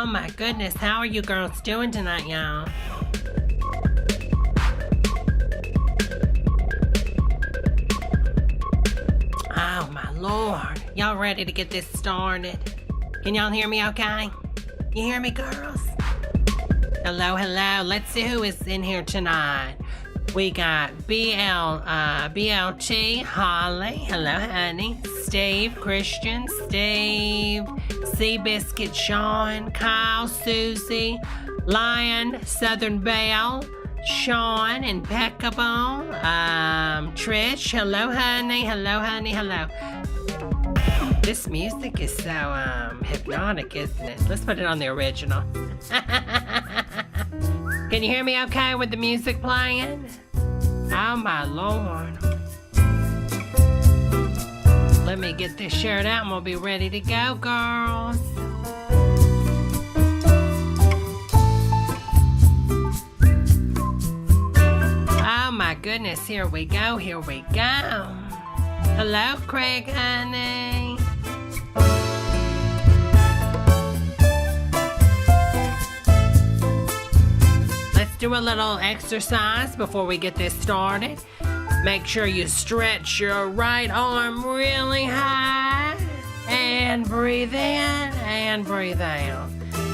Oh my goodness, how are you girls doing tonight, y'all? Oh my Lord, y'all ready to get this started? Can y'all hear me okay? You hear me, girls? Hello, hello. Let's see who is in here tonight. We got BLT, Holly, hello honey, Steve, Christian, Steve, Seabiscuit, Sean, Kyle, Susie, Lion, Southern Belle, Sean, Impeccable, Trish, hello honey, hello. This music is so hypnotic, isn't it? Let's put it on the original. Can you hear me okay with the music playing? Oh my Lord. Let me get this shirt out and we'll be ready to go, girls. Oh my goodness, here we go. Hello, Craig, honey. Do a little exercise before we get this started. Make sure you stretch your right arm really high and breathe in and breathe out.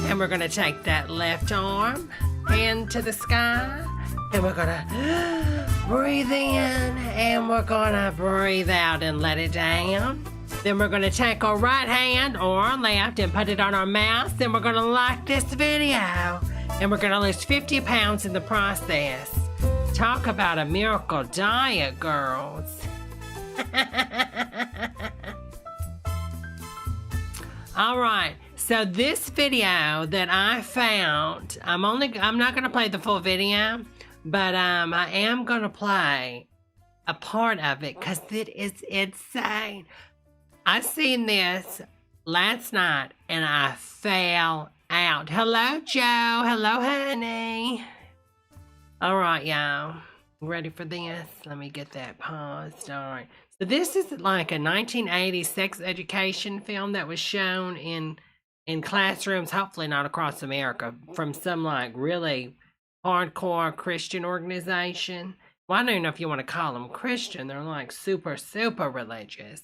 And we're gonna take that left arm hand to the sky and we're gonna breathe in and we're gonna breathe out and let it down. Then we're gonna take our right hand or our left and put it on our mouth. Then we're gonna like this video. And we're gonna lose 50 pounds in the process. Talk about a miracle diet, girls. All right, so this video that I found, I'm not gonna play the full video, but I am gonna play a part of it because it is insane. I seen this last night and I fell out. Hello, Joe. Hello, honey. All right, y'all. Ready for this? Let me get that paused. All right. So this is like a 1980s sex education film that was shown in classrooms, hopefully not across America, from some like really hardcore Christian organization. Well, I don't even know if you want to call them Christian. They're like super, super religious.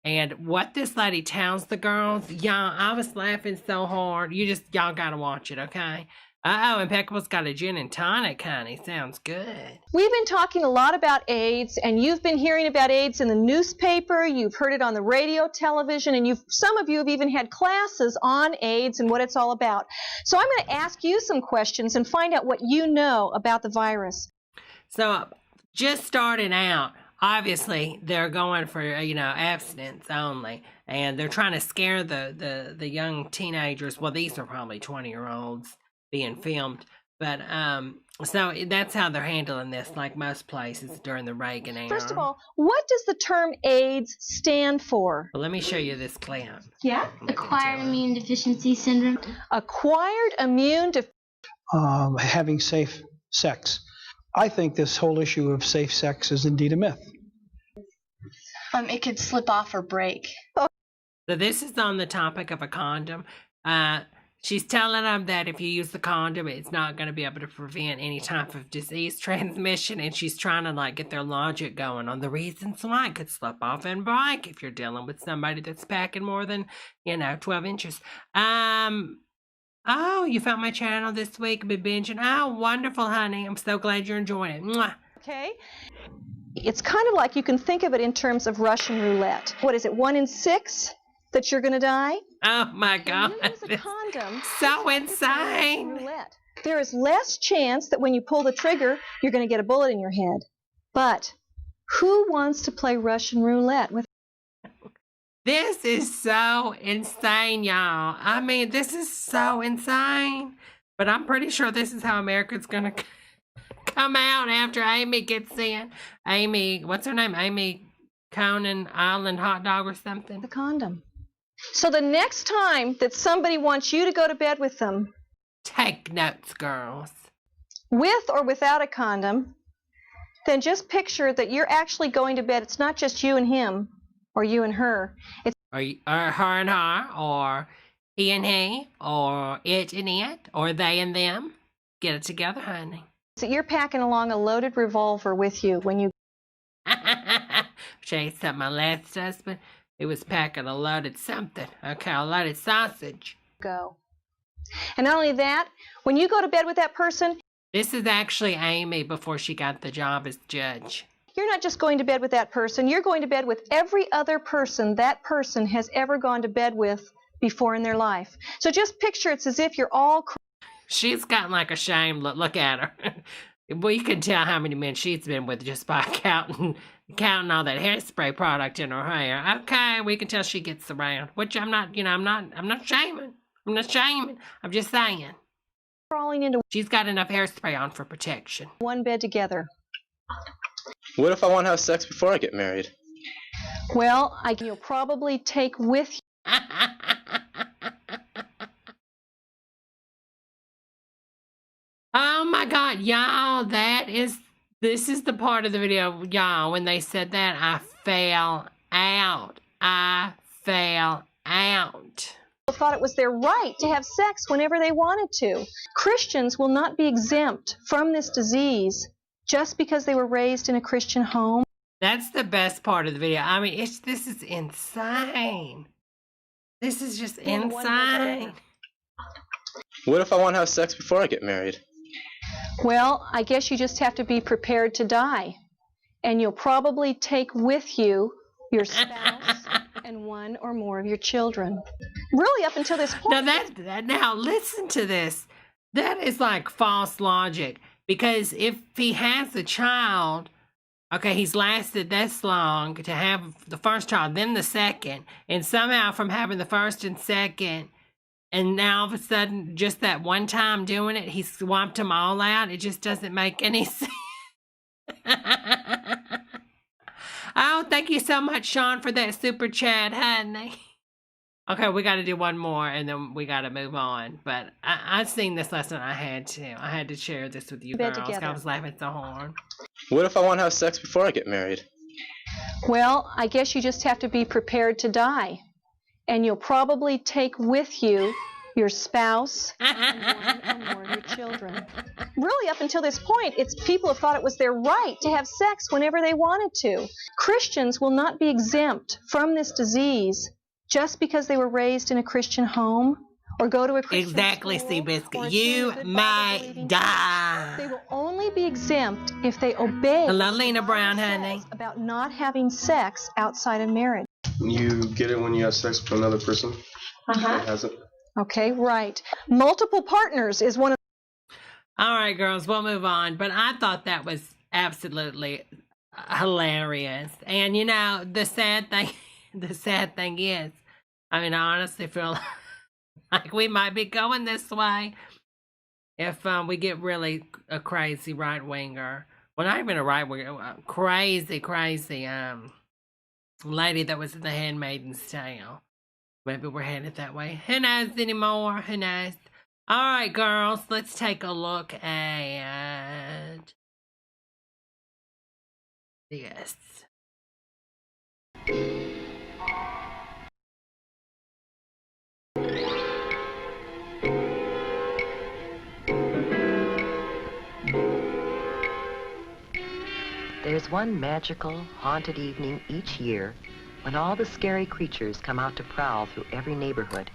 And what this lady tells the girls, y'all, I was laughing so hard. Y'all gotta watch it, okay? Uh-oh, Impeccable's got a gin and tonic, honey. Sounds good. We've been talking a lot about AIDS, and you've been hearing about AIDS in the newspaper. You've heard it on the radio, television, and some of you have even had classes on AIDS and what it's all about. So I'm going to ask you some questions and find out what you know about the virus. So, just starting out, obviously, they're going for, abstinence only, and they're trying to scare the young teenagers. Well, these are probably 20-year-olds being filmed, but so that's how they're handling this, like most places during the Reagan era. First of all, what does the term AIDS stand for? Well, let me show you this clip. Yeah, acquired immune deficiency syndrome. Acquired immune having safe sex. I think this whole issue of safe sex is indeed a myth. It could slip off or break. So this is on the topic of a condom. She's telling them that if you use the condom, it's not going to be able to prevent any type of disease transmission. And she's trying to get their logic going on the reasons why it could slip off and break if you're dealing with somebody that's packing more than, 12 inches. Oh, you found my channel this week, been binging. Oh, wonderful, honey. I'm so glad you're enjoying it. Mwah. Okay. It's kind of like you can think of it in terms of Russian roulette. What is it, 1 in 6 that you're going to die? Oh, my God. When you use a condom, so insane. Roulette. There is less chance that when you pull the trigger, you're going to get a bullet in your head. But who wants to play Russian roulette with? This is so insane, y'all. I mean, this is so insane. But I'm pretty sure this is how America's going to come out after Amy gets in. Amy, what's her name? Amy Conan Island Hot Dog or something? The condom. So the next time that somebody wants you to go to bed with them, take notes, girls. With or without a condom, then just picture that you're actually going to bed. It's not just you and him or you and her. It's or her and her, or he and he, or it and it, or they and them. Get it together, honey. So you're packing along a loaded revolver with you when you Show you something. My last husband, he was packing a loaded something. Okay, a loaded sausage. go. And not only that, when you go to bed with that person, This is actually Amy before she got the job as judge. you're not just going to bed with that person, you're going to bed with every other person that person has ever gone to bed with before in their life. So just picture it's as if you're all She's got like a shame look. Look at her. Well, you can tell how many men she's been with just by counting all that hairspray product in her hair. Okay, we can tell she gets around. Which I'm not, I'm not shaming. I'm not shaming. I'm just saying. crawling into She's got enough hairspray on for protection. one bed together. What if I want to have sex before I get married? Well, you'll probably take with you Oh my God, y'all, this is the part of the video, y'all, when they said that, I fell out. thought it was their right to have sex whenever they wanted to. Christians will not be exempt from this disease just because they were raised in a Christian home. That's the best part of the video. I mean, this is insane. This is just insane. What if I want to have sex before I get married? Well, I guess you just have to be prepared to die. And you'll probably take with you your spouse and one or more of your children. Really, up until this point. Now listen to this. That is like false logic. Because if he has a child, okay, he's lasted this long to have the first child, then the second, and somehow from having the first and second, and now all of a sudden, just that one time doing it, he swapped them all out. It just doesn't make any sense. Oh, thank you so much, Sean, for that super chat, honey. Okay, we got to do one more, and then we got to move on. But I've seen this lesson. I had to share this with you girls. I was laughing so hard. What if I want to have sex before I get married? Well, I guess you just have to be prepared to die. And you'll probably take with you your spouse and one or more of your children. Really, up until this point, people have thought it was their right to have sex whenever they wanted to. Christians will not be exempt from this disease just because they were raised in a Christian home or go to a Christian Exactly, school Seabiscuit. You may die. They will only be exempt if they obey Hello, Lena Brown, honey. about not having sex outside of marriage. You get it when you have sex with another person that hasn't. Okay, right. Multiple partners is one of. All right, girls, we'll move on. But I thought that was absolutely hilarious. And the sad thing is, I mean, I honestly feel like we might be going this way if we get really a crazy right winger. Well, not even a right winger, crazy lady that was in The Handmaid's Tale. Maybe we're headed that way. Who knows anymore? Who knows? All right, girls, let's take a look at this. There's one magical, haunted evening each year when all the scary creatures come out to prowl through every neighborhood.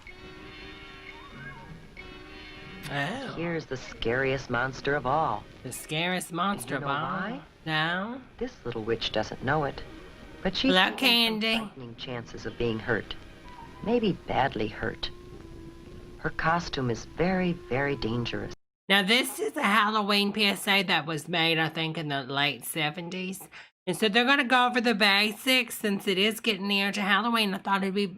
Oh. Here's the scariest monster of all. The scariest monster of all? Why? No? This little witch doesn't know it, but she's Hello, Candy. frightening chances of being hurt. Maybe badly hurt. Her costume is very, very dangerous. Now, this is a Halloween PSA that was made, I think, in the late 70s. And so they're going to go over the basics since it is getting near to Halloween. I thought it'd be,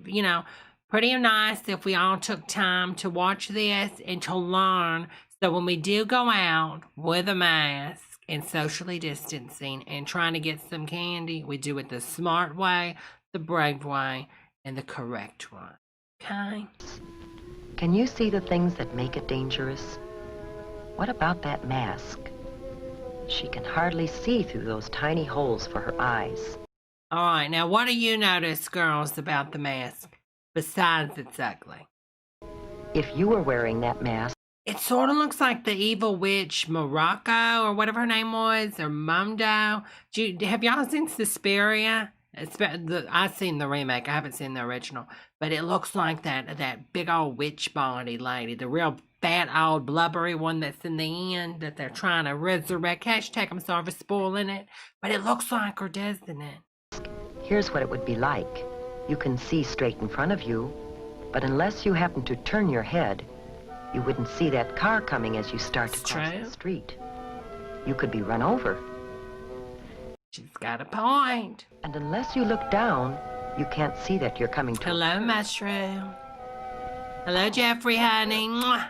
pretty nice if we all took time to watch this and to learn. So when we do go out with a mask and socially distancing and trying to get some candy, we do it the smart way, the brave way, and the correct way. Okay? Can you see the things that make it dangerous? What about that mask? She can hardly see through those tiny holes for her eyes. All right, now what do you notice, girls, about the mask? Besides it's ugly. If you were wearing that mask, It sort of looks like the evil witch Morocco or whatever her name was, or Mondo. Have y'all seen Suspiria? I've seen the remake. I haven't seen the original, but it looks like that big old witch body lady, the real fat old blubbery one that's in the end that they're trying to resurrect. Hashtag I'm sorry for spoiling it, but it looks like her, doesn't it? here's what it would be like. You can see straight in front of you, but unless you happen to turn your head, you wouldn't see that car coming as you start to cross the street. You could be run over. She's got a point. And unless you look down, you can't see that you're coming to. Hello, Mushroom. Hello, Jeffrey, honey. Mwah.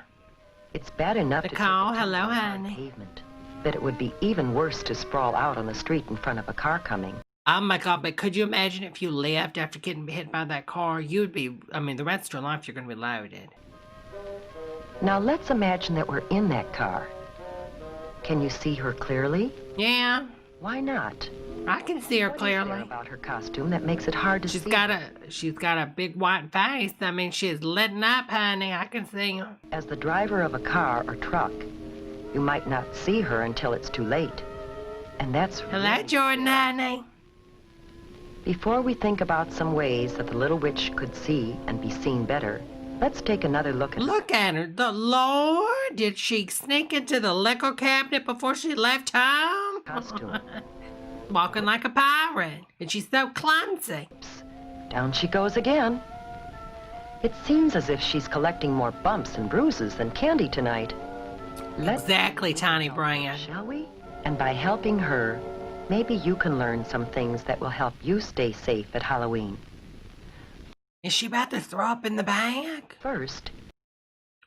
It's bad enough The to call. take a Hello, tumble on honey. pavement, but it would be even worse to sprawl out on the street in front of a car coming. Oh my God, but could you imagine if you lived after getting hit by that car? You'd be, the rest of your life you're going to be loaded. Now let's imagine that we're in that car. Can you see her clearly? Yeah, Why not? I can see her What is there clearly. about her costume that makes it hard to She's see? got a big white face. She's letting up, honey. I can see her. As the driver of a car or truck, you might not see her until it's too late. And that's Hello, really Jordan, honey. Before we think about some ways that the little witch could see and be seen better, let's take another look at Look at her. The Lord, did she sneak into the liquor cabinet before she left home? her costume. Walking like a pirate. And she's so clumsy. Down she goes again. It seems as if she's collecting more bumps and bruises than candy tonight. Let's Exactly, Tiny Brand. shall we? And by helping her, maybe you can learn some things that will help you stay safe at Halloween. Is she about to throw up in the bag? First,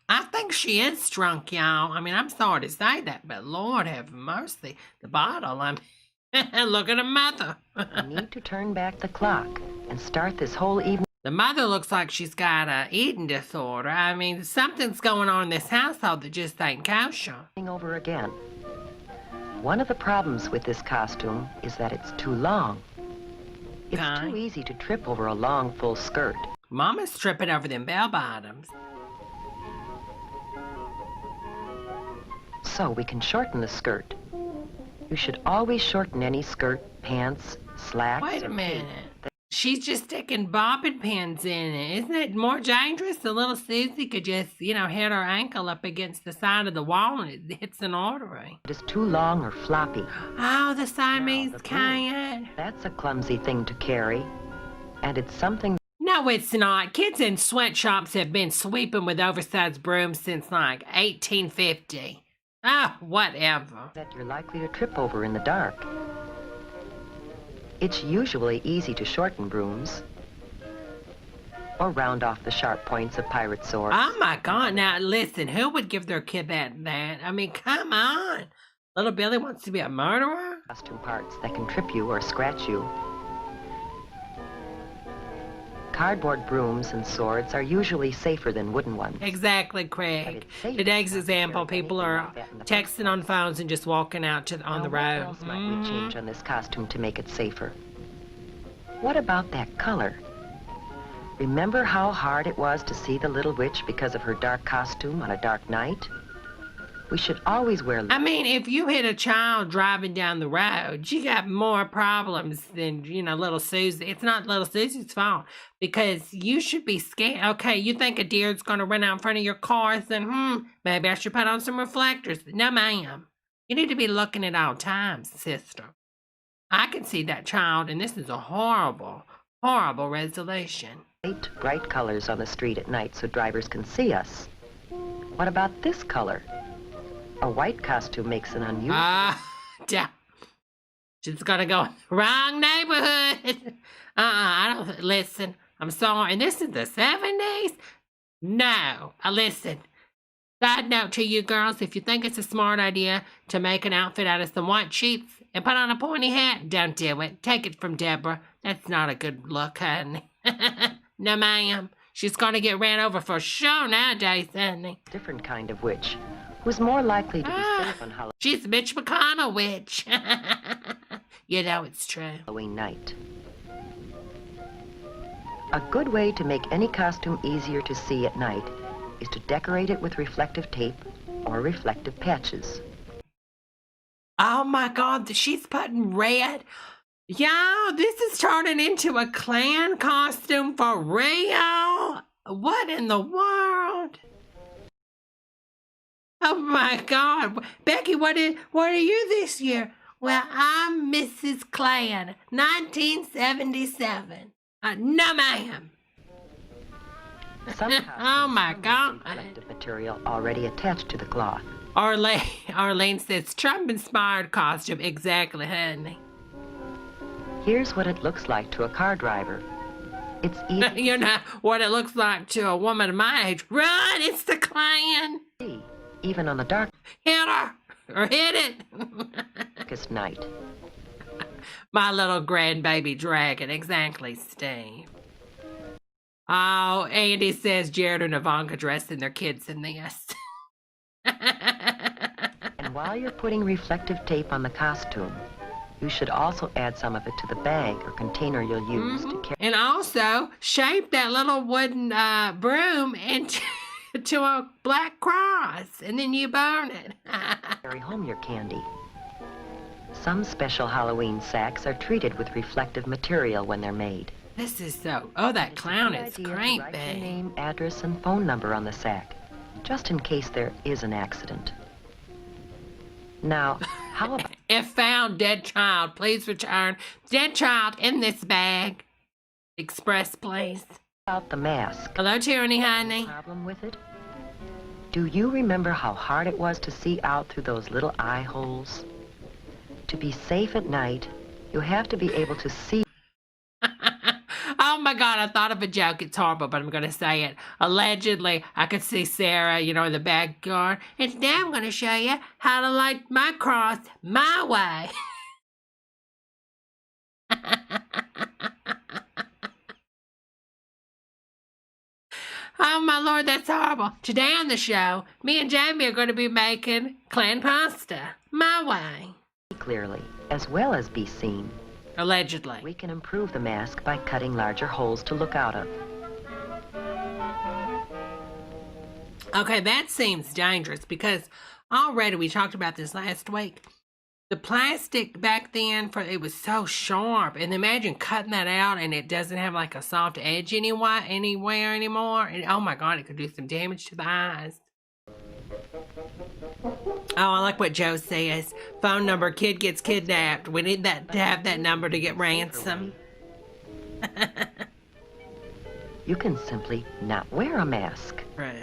I think she is drunk, y'all. I'm sorry to say that, but Lord have mercy. The bottle, look at her mother. you need to turn back the clock and start this whole evening The mother looks like she's got an eating disorder. Something's going on in this household that just ain't kosher. over again. One of the problems with this costume is that it's too long. It's Okay. too easy to trip over a long, full skirt. Mama's tripping over them bell bottoms. So we can shorten the skirt. You should always shorten any skirt, pants, slacks, Wait a or minute. cape. She's just sticking bobbin pins in it. Isn't it more dangerous? The little Susie could just, hit her ankle up against the side of the wall and it hits an artery. It is too long or floppy. Oh, the Siamese the cat. That's a clumsy thing to carry. And it's something No, it's not. Kids in sweatshops have been sweeping with oversized brooms since 1850. Ah, whatever. that you're likely to trip over in the dark. It's usually easy to shorten brooms or round off the sharp points of pirate swords. Oh my God! Now listen, who would give their kid that? Come on. Little Billy wants to be a murderer. Costume parts that can trip you or scratch you. Cardboard brooms and swords are usually safer than wooden ones. Exactly, Craig. But it's safe Today's not to example, wear people anything are like that in the texting on phones and just walking out on the Now, road. What else might we change on this costume to make it safer? What about that color? Remember how hard it was to see the little witch because of her dark costume on a dark night? We should always wear If you hit a child driving down the road, you got more problems than, little Susie. It's not little Susie's fault because you should be scared. Okay, you think a deer's going to run out in front of your car, then, maybe I should put on some reflectors. No, ma'am. You need to be looking at all times, sister. I can see that child, and this is a horrible, horrible resolution. bright colors on the street at night so drivers can see us. What about this color? A white costume makes an unusual... She's gonna go in the wrong neighborhood. I don't listen. I'm sorry. And this is the 70s? No. Listen. Side note to you girls, if you think it's a smart idea to make an outfit out of some white sheets and put on a pointy hat, don't do it. Take it from Debra. That's not a good look, honey. No, ma'am. She's gonna get ran over for sure nowadays, honey. different kind of witch, who's more likely to be safe on She's Mitch McConnell witch. It's true. Halloween night. A good way to make any costume easier to see at night is to decorate it with reflective tape or reflective patches. Oh my God, she's putting red. Y'all, this is turning into a clan costume for real. What in the world? Oh my God. Becky, what are you this year? Well, I'm Mrs. Clan, 1977. No, ma'am. Some Oh my costumes God. come with reflective material already attached to the cloth. Arlene says Trump-inspired costume. Exactly, honey. Here's what it looks like to a car driver. It's easy You know what it looks like to a woman of my age. Run, it's the Klan. to see, even on the Hit her or hit it. darkest night. My little grandbaby dragon. Exactly, Steve. Oh, Andy says Jared and Ivanka dressing their kids in this. And while you're putting reflective tape on the costume, you should also add some of it to the bag or container you'll use to And also shape that little wooden broom into to a black cross, and then you burn it. carry home your candy. Some special Halloween sacks are treated with reflective material when they're made. This is so. Oh, that clown is Good idea to write your creepy. name, address, and phone number on the sack, just in case there is an accident. Now, how about If found dead child, please return. Dead child in this bag. Express, please. the mask? Hello, Tyranny, honey. Problem with it? Do you remember how hard it was to see out through those little eye holes? To be safe at night, you have to be able to see. Oh my God, I thought of a joke. It's horrible, but I'm going to say it. Allegedly, I could see Sarah, in the backyard. And today I'm going to show you how to light my cross my way. Oh my Lord, that's horrible. Today on the show, me and Jamie are going to be making clan pasta my way. Clearly, as well as be seen. Allegedly. We can improve the mask by cutting larger holes to look out of. Okay, that seems dangerous because already we talked about this last week. The plastic back then, it was so sharp. And imagine cutting that out and it doesn't have like a soft edge anywhere anymore. And oh my God, it could do some damage to the eyes. Oh, I like what Joe says. Phone number, kid gets kidnapped. We need that to have that number to get ransom. You can simply not wear a mask. Right.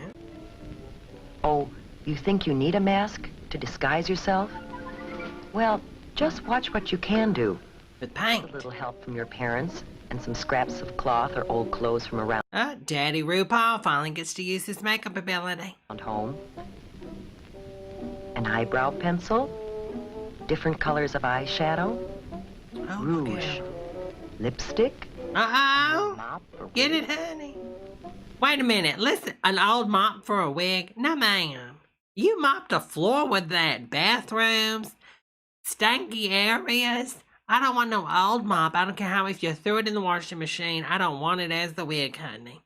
Oh, you think you need a mask to disguise yourself? Well, just watch what you can do. With paint. A little help from your parents and some scraps of cloth or old clothes from around Daddy RuPaul finally gets to use his makeup ability. home. An eyebrow pencil, different colors of eyeshadow, Oh, rouge, okay. lipstick, Uh-oh. mop, or Get it, honey? Wait a minute. Listen, an old mop for a wig? No, ma'am. You mopped the floor with that. Bathrooms, stanky areas. I don't want no old mop. I don't care how if you threw it in the washing machine. I don't want it as the wig, honey.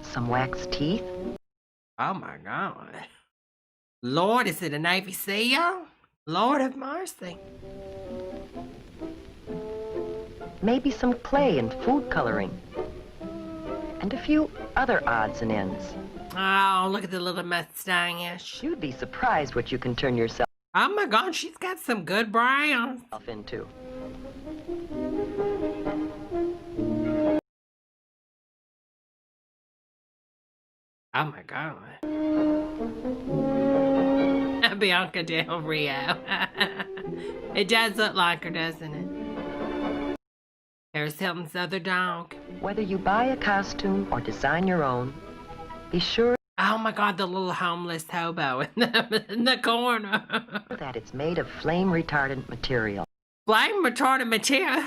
some wax teeth, Oh, my God. Lord, is it a Navy SEAL? Lord have mercy. maybe some clay and food coloring, and a few other odds and ends. Oh, look at the little mustache. You'd be surprised what you can turn yourself Oh, my God, she's got some good browns. into. Oh my God. Bianca Del Rio. It does look like her, doesn't it? Paris Hilton's other dog. Whether you buy a costume or design your own, be sure Oh my God, the little homeless hobo in the corner. that it's made of flame retardant material. Flame retardant material.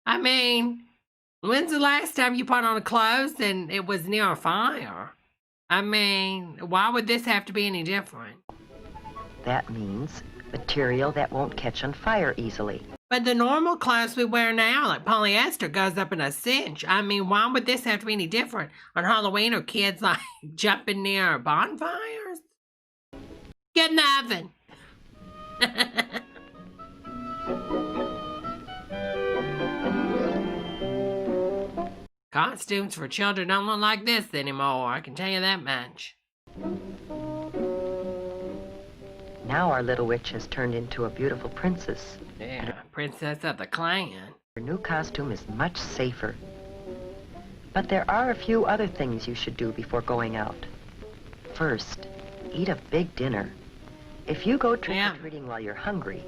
I mean, when's the last time you put on clothes and it was near a fire? I mean, why would this have to be any different? That means material that won't catch on fire easily. But the normal clothes we wear now, like polyester, goes up in a cinch. I mean, why would this have to be any different? On Halloween, are kids like jumping near bonfires? Get in the oven. Costumes for children don't look like this anymore, I can tell you that much. Now our little witch has turned into a beautiful princess. Yeah, princess of the clan. Her new costume is much safer. But there are a few other things you should do before going out. First, eat a big dinner. If you go trick-or-treating while you're hungry...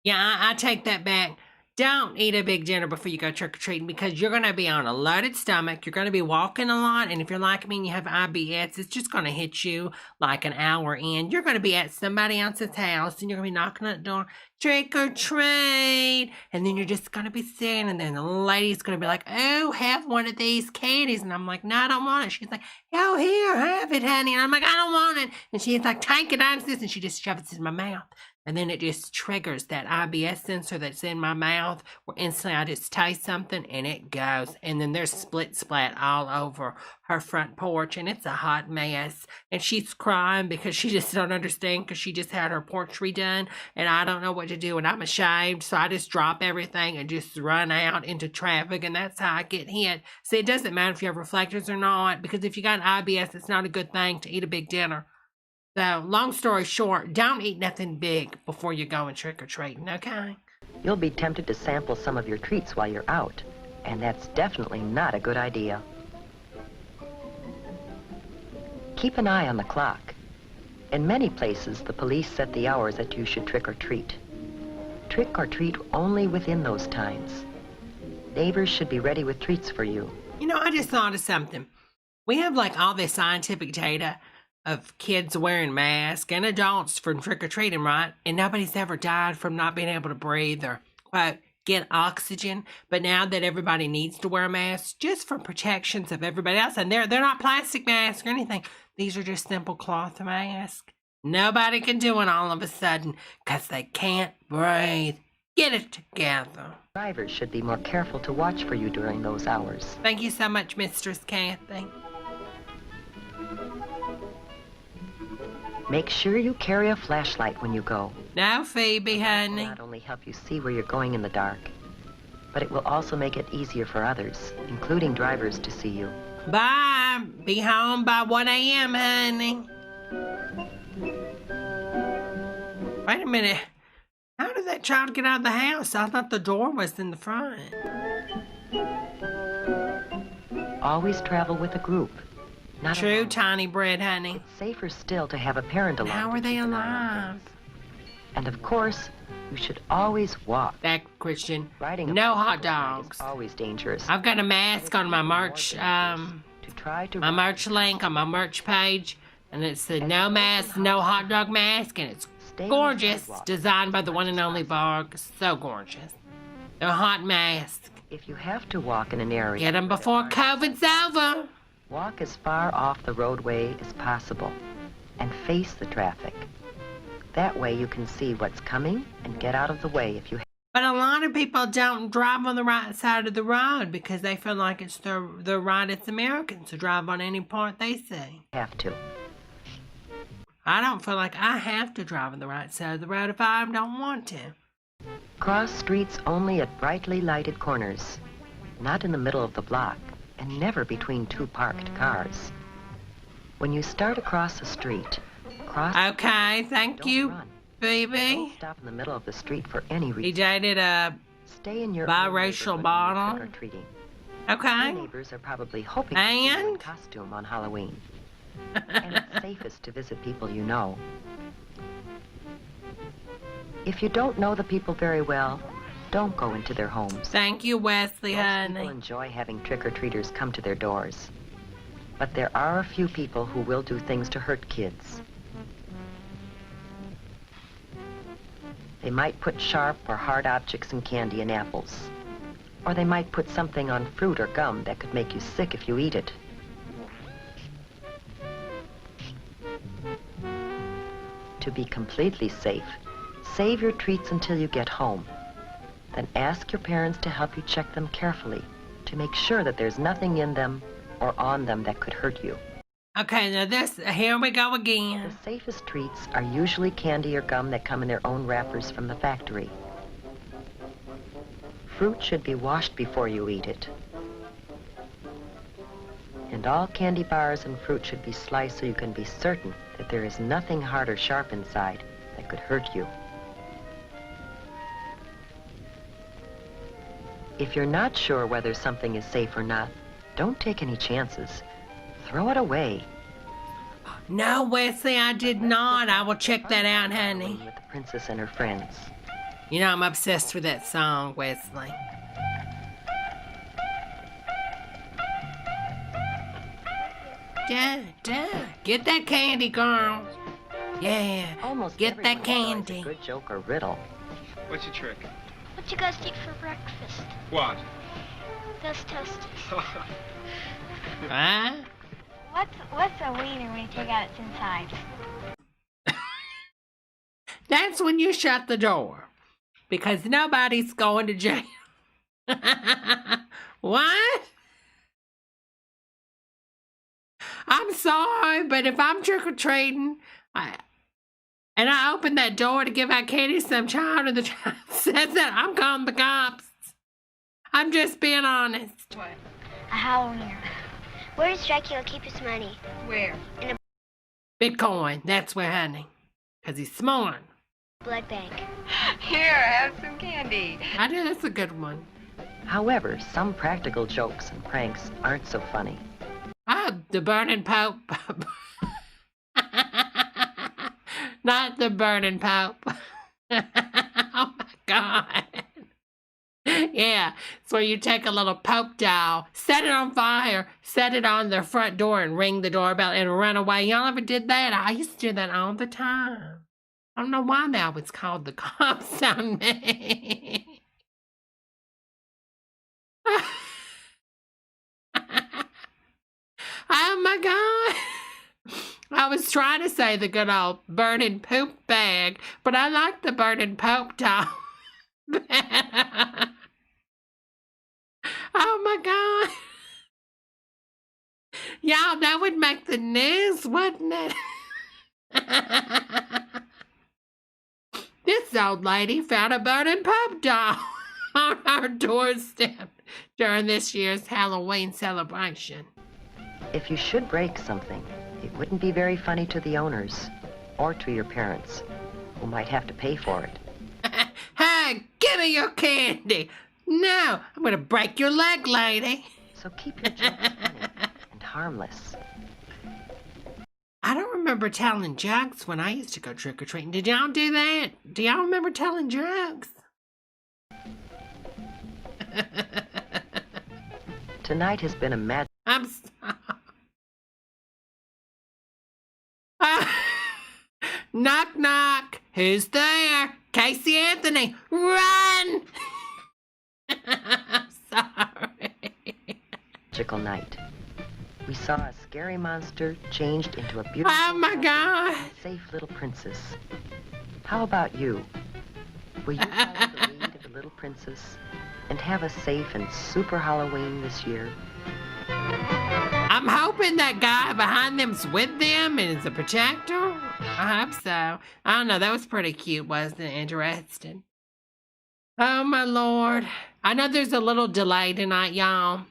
Yeah, I take that back. Don't eat a big dinner before you go trick-or-treating because you're going to be on a loaded stomach. You're going to be walking a lot. And if you're like me and you have IBS, it's just going to hit you like an hour in. You're going to be at somebody else's house and you're going to be knocking on the door, trick-or-treat. And then you're just going to be sitting and then the lady's going to be like, oh, have one of these candies. And I'm like, no, I don't want it. She's like, oh, here, have it, honey. And I'm like, I don't want it. And she's like, take it, I'm this. And she just shoves it in my mouth. And then it just triggers that IBS sensor that's in my mouth where instantly I just taste something and it goes. And then there's splat all over her front porch and it's a hot mess. And she's crying because she just don't understand because she just had her porch redone and I don't know what to do and I'm ashamed. So I just drop everything and just run out into traffic and that's how I get hit. See, it doesn't matter if you have reflectors or not because if you got IBS, it's not a good thing to eat a big dinner. So, long story short, don't eat nothing big before you're going trick-or-treating, okay? You'll be tempted to sample some of your treats while you're out, and that's definitely not a good idea. Keep an eye on the clock. In many places, the police set the hours that you should trick-or-treat. Trick-or-treat only within those times. Neighbors should be ready with treats for you. You know, I just thought of something. We have, like, all this scientific data of kids wearing masks and adults from trick-or-treating, right? And nobody's ever died from not being able to breathe or, quote, get oxygen. But now that everybody needs to wear masks just for protections of everybody else, and they're not plastic masks or anything. These are just simple cloth masks. Nobody can do it all of a sudden because they can't breathe. Get it together. Drivers should be more careful to watch for you during those hours. Thank you so much, Mistress Kathy. Make sure you carry a flashlight when you go. No, Phoebe, honey. It will not only help you see where you're going in the dark, but it will also make it easier for others, including drivers, to see you. Bye. Be home by 1 a.m., honey. Wait a minute. How did that child get out of the house? I thought the door was in the front. Always travel with a group. Not True, alone. tiny bread, honey. It's safer still to have a parent along. How to are they keep an eye on alive? things. And of course, you should always walk. That Christian. Riding a No hot bicycle ride dogs. is always dangerous. I've got a mask on my merch, To try to my merch link on my merch page, and it said no mask, no hot dog mask, and it's stay on the gorgeous. sidewalk. Designed by the one and only Barg. So gorgeous. They're a hot mask. If you have to walk in an area, Get them before COVID's over. walk as far off the roadway as possible and face the traffic. That way you can see what's coming and get out of the way if you But a lot of people don't drive on the right side of the road because they feel like it's the right as Americans to drive on any part they see. have to. I don't feel like I have to drive on the right side of the road if I don't want to. Cross streets only at brightly lighted corners, not in the middle of the block, and never between two parked cars. When you start across the street, cross. Okay, thank Don't you, run. baby. Don't stop in the middle of the street for any He reason. dated a... Stay in your biracial own neighborhood when you're bottle. trick-or-treating. Okay. Your neighbors are probably hoping to see you in And? costume on Halloween. And it's safest to visit people you know. If you don't know the people very well, don't go into their homes. Thank you, Wesley, Most honey. people enjoy having trick-or-treaters come to their doors. But there are a few people who will do things to hurt kids. They might put sharp or hard objects in candy and apples. Or they might put something on fruit or gum that could make you sick if you eat it. To be completely safe, save your treats until you get home. Then ask your parents to help you check them carefully to make sure that there's nothing in them or on them that could hurt you. Okay, now here we go The again. safest treats are usually candy or gum that come in their own wrappers from the factory. Fruit should be washed before you eat it. And all candy bars and fruit should be sliced so you can be certain that there is nothing hard or sharp inside that could hurt you. If you're not sure whether something is safe or not, don't take any chances. Throw it away. No, Wesley, I did not. I will check that out, honey. With the princess and her friends. You know, I'm obsessed with that song, Wesley. Get that candy, girl. Yeah, Almost get that everyone enjoys candy. a good joke or riddle. What's your trick? What you guys eat for breakfast? What? Those toasties. Huh? What's a wiener when you take out its inside? That's when you shut the door. Because nobody's going to jail. What? I'm sorry, but if I'm trick-or-treating, and I open that door to give out candy to some child and the child says that, I'm calling the cops. I'm just being honest. What? A Halloweener. Where does Dracula keep his money? Where? In a Bitcoin, that's where, honey. Because he's smart. blood bank. Here, have some candy. I do, that's a good one. However, some practical jokes and pranks aren't so funny. Oh, the burning Pope. Not the burning Pope. Oh my God. Yeah, it's where you take a little Pope doll, set it on fire, set it on their front door and ring the doorbell and run away. Y'all ever did that? I used to do that all the time. I don't know why now it's called the cops on me. Oh my God. I was trying to say the good old burning poop bag, but I like the burning Pope doll. Oh my God. Y'all, that would make the news, wouldn't it? This old lady found a burning Pope doll on our doorstep during this year's Halloween celebration. If you should break something, it wouldn't be very funny to the owners or to your parents, who might have to pay for it. Hey, give me your candy. No, I'm going to break your leg, lady. So keep your jokes funny and harmless. I don't remember telling jokes when I used to go trick-or-treating. Did y'all do that? Do y'all remember telling jokes? Tonight has been a magic. I'm sorry. Knock, knock. Who's there? Casey Anthony. Run! I'm sorry. Magical night. We saw a scary monster changed into a beautiful, Oh my God. safe little princess. How about you? Will you follow the lead of the little princess and have a safe and super Halloween this year? I'm hoping that guy behind them's with them and is a protector. I hope so. I don't know. That was pretty cute, wasn't it? Interesting. Oh, my Lord. I know there's a little delay tonight, y'all.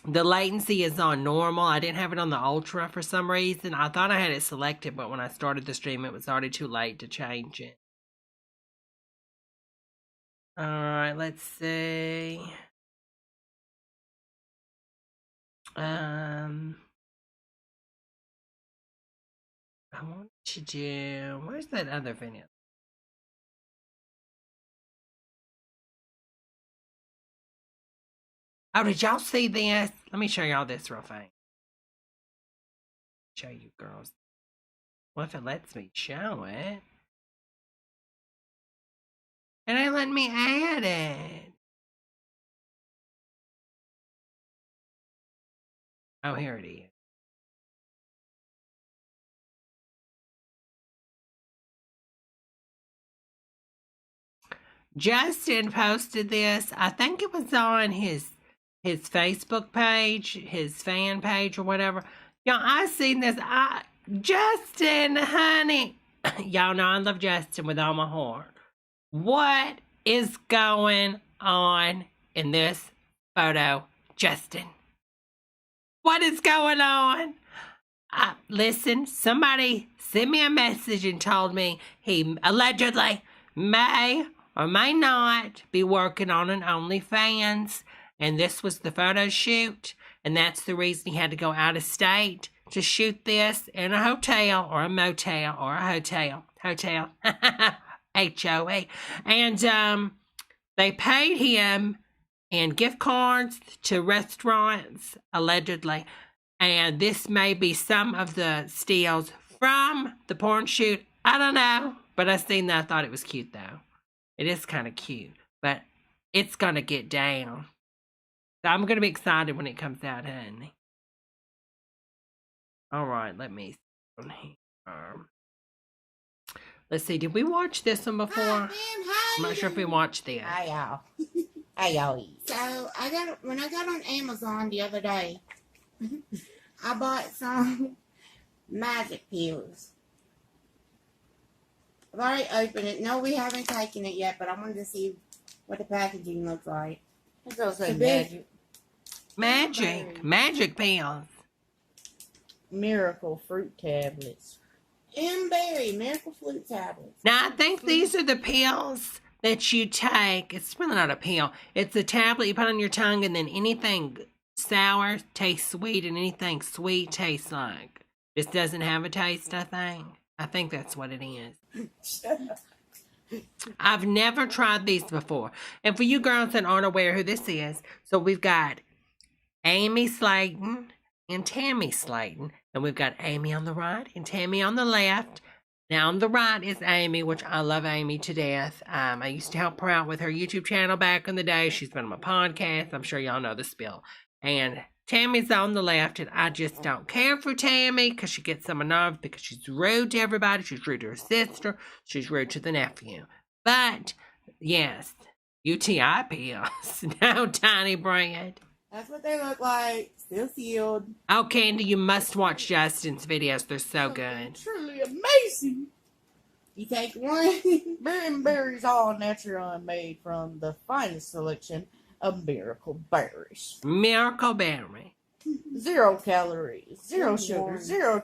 The latency is on normal. I didn't have it on the ultra for some reason. I thought I had it selected, but when I started the stream, it was already too late to change it. All right, let's see. I want to do, where's that other video? Oh, did y'all see this? Let me show y'all this real fast. Show you girls. Well, if it lets me show it. And it let me add it. Oh, here it is. Justin posted this. I think it was on his Facebook page, his fan page or whatever. Y'all, I seen this. Justin, honey. Y'all know I love Justin with all my heart. What is going on in this photo, Justin? What is going on? Listen, somebody sent me a message and told me he allegedly may or may not be working on an OnlyFans. And this was the photo shoot. And that's the reason he had to go out of state to shoot this in a hotel or a motel or a hotel. Hotel. HOA. And they paid him in gift cards to restaurants, allegedly. And this may be some of the stills from the porn shoot. I don't know. But I seen that. I thought it was cute, though. It is kind of cute. But it's going to get down. So I'm going to be excited when it comes out, honey. All right. Let me see on here. Let's see. Did we watch this one before? Hi, ma'am. Hi. I'm not sure if we watched this. Hi, y'all. How y'all eat? So when I got on Amazon the other day, I bought some magic pills. I've already opened it. No, we haven't taken it yet, but I wanted to see what the packaging looks like. It goes like magic. Magic pills. Miracle fruit tablets. M-berry miracle fruit tablets. Now, I think these are the pills that you take. It's really not a pill. It's a tablet you put on your tongue, and then anything sour tastes sweet, and anything sweet tastes like. Just doesn't have a taste, I think. I think that's what it is. I've never tried these before. And for you girls that aren't aware who this is, so we've got Amy Slayton and Tammy Slayton. And we've got Amy on the right and Tammy on the left. Now on the right is Amy, which I love Amy to death. I used to help her out with her YouTube channel back in the day. She's been on my podcast. I'm sure y'all know the spiel. And Tammy's on the left, and I just don't care for Tammy because she gets some nerves because she's rude to everybody. She's rude to her sister. She's rude to the nephew. But, yes, UTI pills. No, Tiny Bread. That's what they look like. Still sealed. Oh, Candy, you must watch Justin's videos. They're so good. Truly amazing. You take one. Berries all natural and made from the finest selection of miracle berries. Miracle Berry. 0 calories, 0 sugar, 0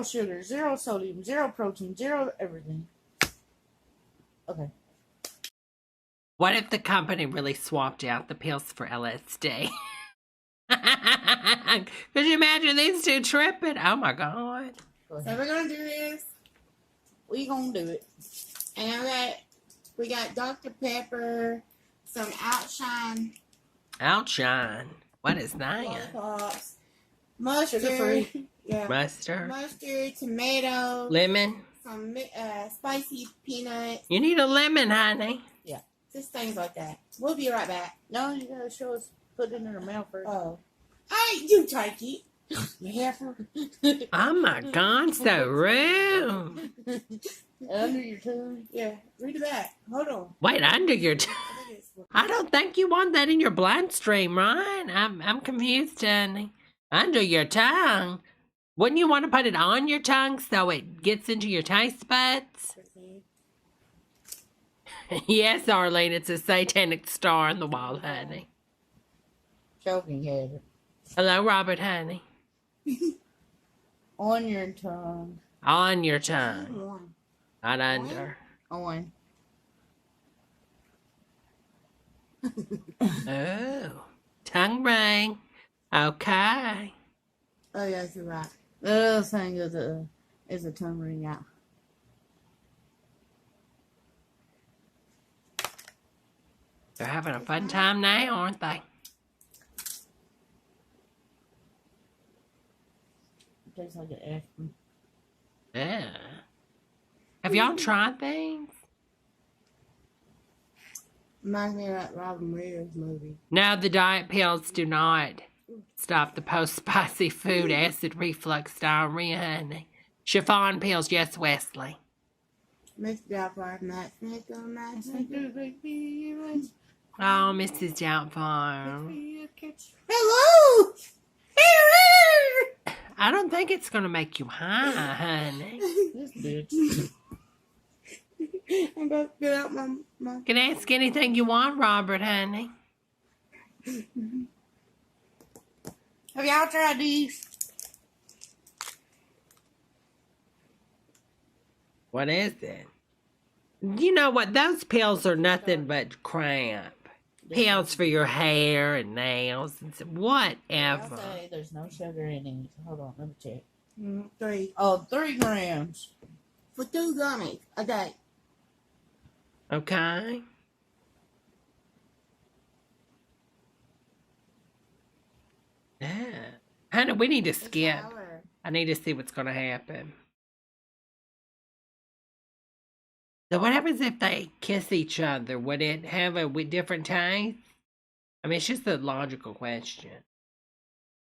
sugar, 0 sodium, 0 protein, 0 everything. Okay. What if the company really swapped out the pills for LSD? Could you imagine these two tripping? Oh my God. So we're going to do this. We gonna do it. And we got Dr. Pepper, some Outshine. Outshine. What is that? Lollipops, mustard. Sugar-free. Yeah. Mustard. Mustard, tomato. Lemon. Some spicy peanuts. You need a lemon, honey. Yeah. Just things like that. We'll be right back. No, you gotta show us. Put it in her mouth first. Oh. Hey, you take it. You heifer. Oh my God, so rude. Under your tongue. Yeah, read it back. Hold on. Wait, under your tongue? I don't think you want that in your bloodstream, right? I'm confused, honey. Under your tongue? Wouldn't you want to put it on your tongue so it gets into your taste buds? Yes, Arlene, it's a satanic star on the wall, honey. Choking hazard. Hello, Robert, honey. On your tongue. On your tongue. Not under. On. Oh. Tongue ring. Okay. Oh, yes, you're right. The other thing is a tongue ring out. They're having a fun time now, aren't they? It tastes like an aspirin. Yeah. Have y'all tried things? Reminds me of that Robin Williams movie. No, the diet pills do not stop the post-spicy food acid reflux diarrhea, honey. Chiffon pills, yes, Wesley. Miss Doubtfire, Matt Smith, Matt Smith. Oh, Mrs. Doubtfire. Hello! I don't think it's going to make you high, honey. This bitch. I'm about to get out my... You can ask anything you want, Robert, honey. Have y'all tried these? What is it? You know what? Those pills are nothing but crap. Pills for your hair and nails and I'll whatever. say there's no sugar in these. Hold on, let me check. 3. Oh, 3 grams. For 2 gummies a day. Okay. Yeah. Honey, we need to skip. I need to see what's going to happen. So what happens if they kiss each other? Would it have a different taste? I mean, it's just a logical question.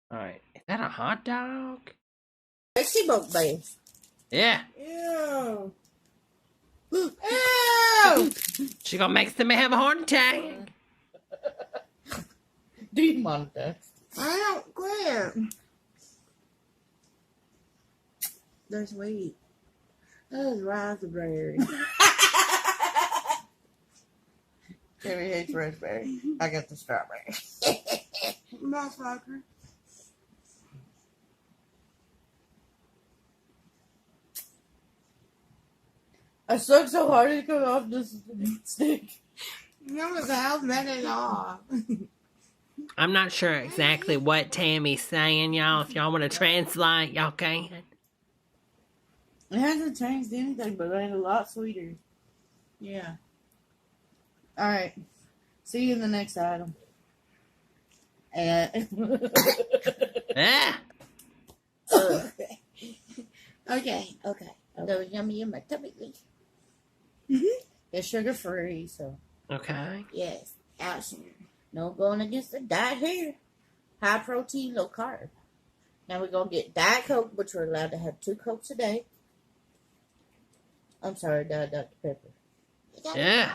All right. Is that a hot dog? Sexy boat bass. Yeah. Ew. Ew! She gonna make somebody have a heart attack. Demonetized. I don't care. They're sweet. That is raspberry. Terry hates raspberry. I got the strawberry. Motherfucker. I sucked so hard it cut off this stick. No, the hell met it off. I'm not sure exactly what Tammy's saying, y'all. If y'all want to translate, y'all can. It hasn't changed anything, but it ain't a lot sweeter. Yeah. Alright. See you in the next item. And Ah! Okay. Those yummy in my tummy. it's sugar free, so Okay. Yes. Action. No going against the diet here. High protein, low carb. Now we're going to get Diet Coke, which we're allowed to have 2 Cokes a day. I'm sorry, Dr. Pepper. Yeah.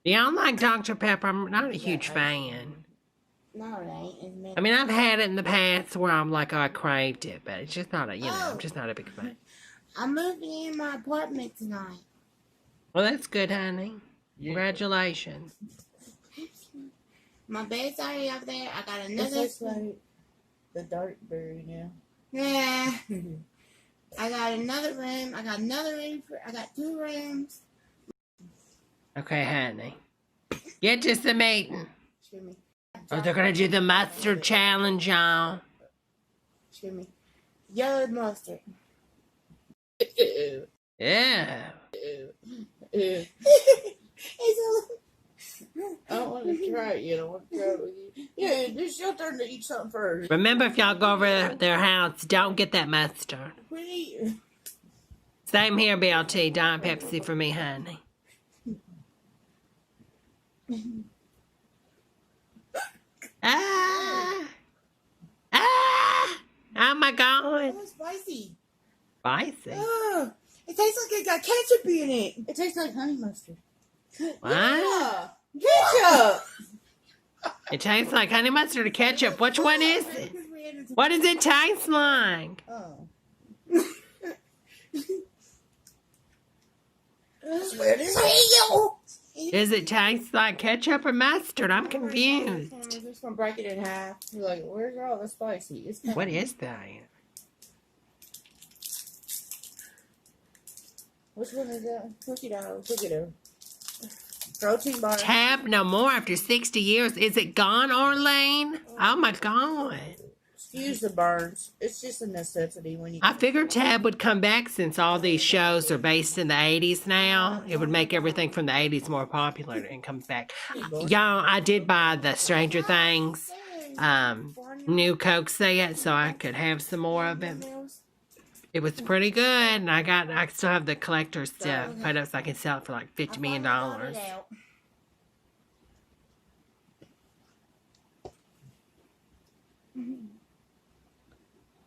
Y'all like Dr. Pepper? I'm not a huge fan. No, it ain't. I mean, I've had it in the past where I'm like, oh, I craved it, but it's just not a, I'm just not a big fan. I'm moving in my apartment tonight. Well, that's good, honey. Congratulations. My bed's already up there. I got it another. tastes like the dark berry now. Yeah. I got another room. I got 2 rooms. Okay, honey. Get to some eating. Excuse me. Oh, they're going to do the mustard challenge, y'all. Excuse me. Yellow mustard. Yeah. It's I don't want to try it yet. I want to try it with you. Yeah, it's your turn to eat something first. Remember, if y'all go over their house, don't get that mustard. pretty. Same here, BLT. Diet Pepsi for me, honey. Ah! Ah! Oh my God! It's spicy. Spicy. It tastes like it got ketchup in it. It tastes like honey mustard. What? Ketchup. It tastes like honey mustard or ketchup. Which one is it? What does it taste like? Oh. Where does it go? Does it taste like ketchup or mustard? I'm I'm confused. just gonna break it in half. You're like, where's all the spicy? It's What is that? Which one is that? Cookie dough. Cookie dough. Protein bar. Tab no more after 60 years. Is it gone, Orlane? Oh my God. Excuse the burns. It's just a necessity when you. I figured Tab would come back since all these shows are based in the 80s now. It would make everything from the 80s more popular and come back. Y'all, I did buy the Stranger Things new Coke set so I could have some more of it. It was pretty good, and I still have the collector's stuff put up so I can sell it for like $50 million.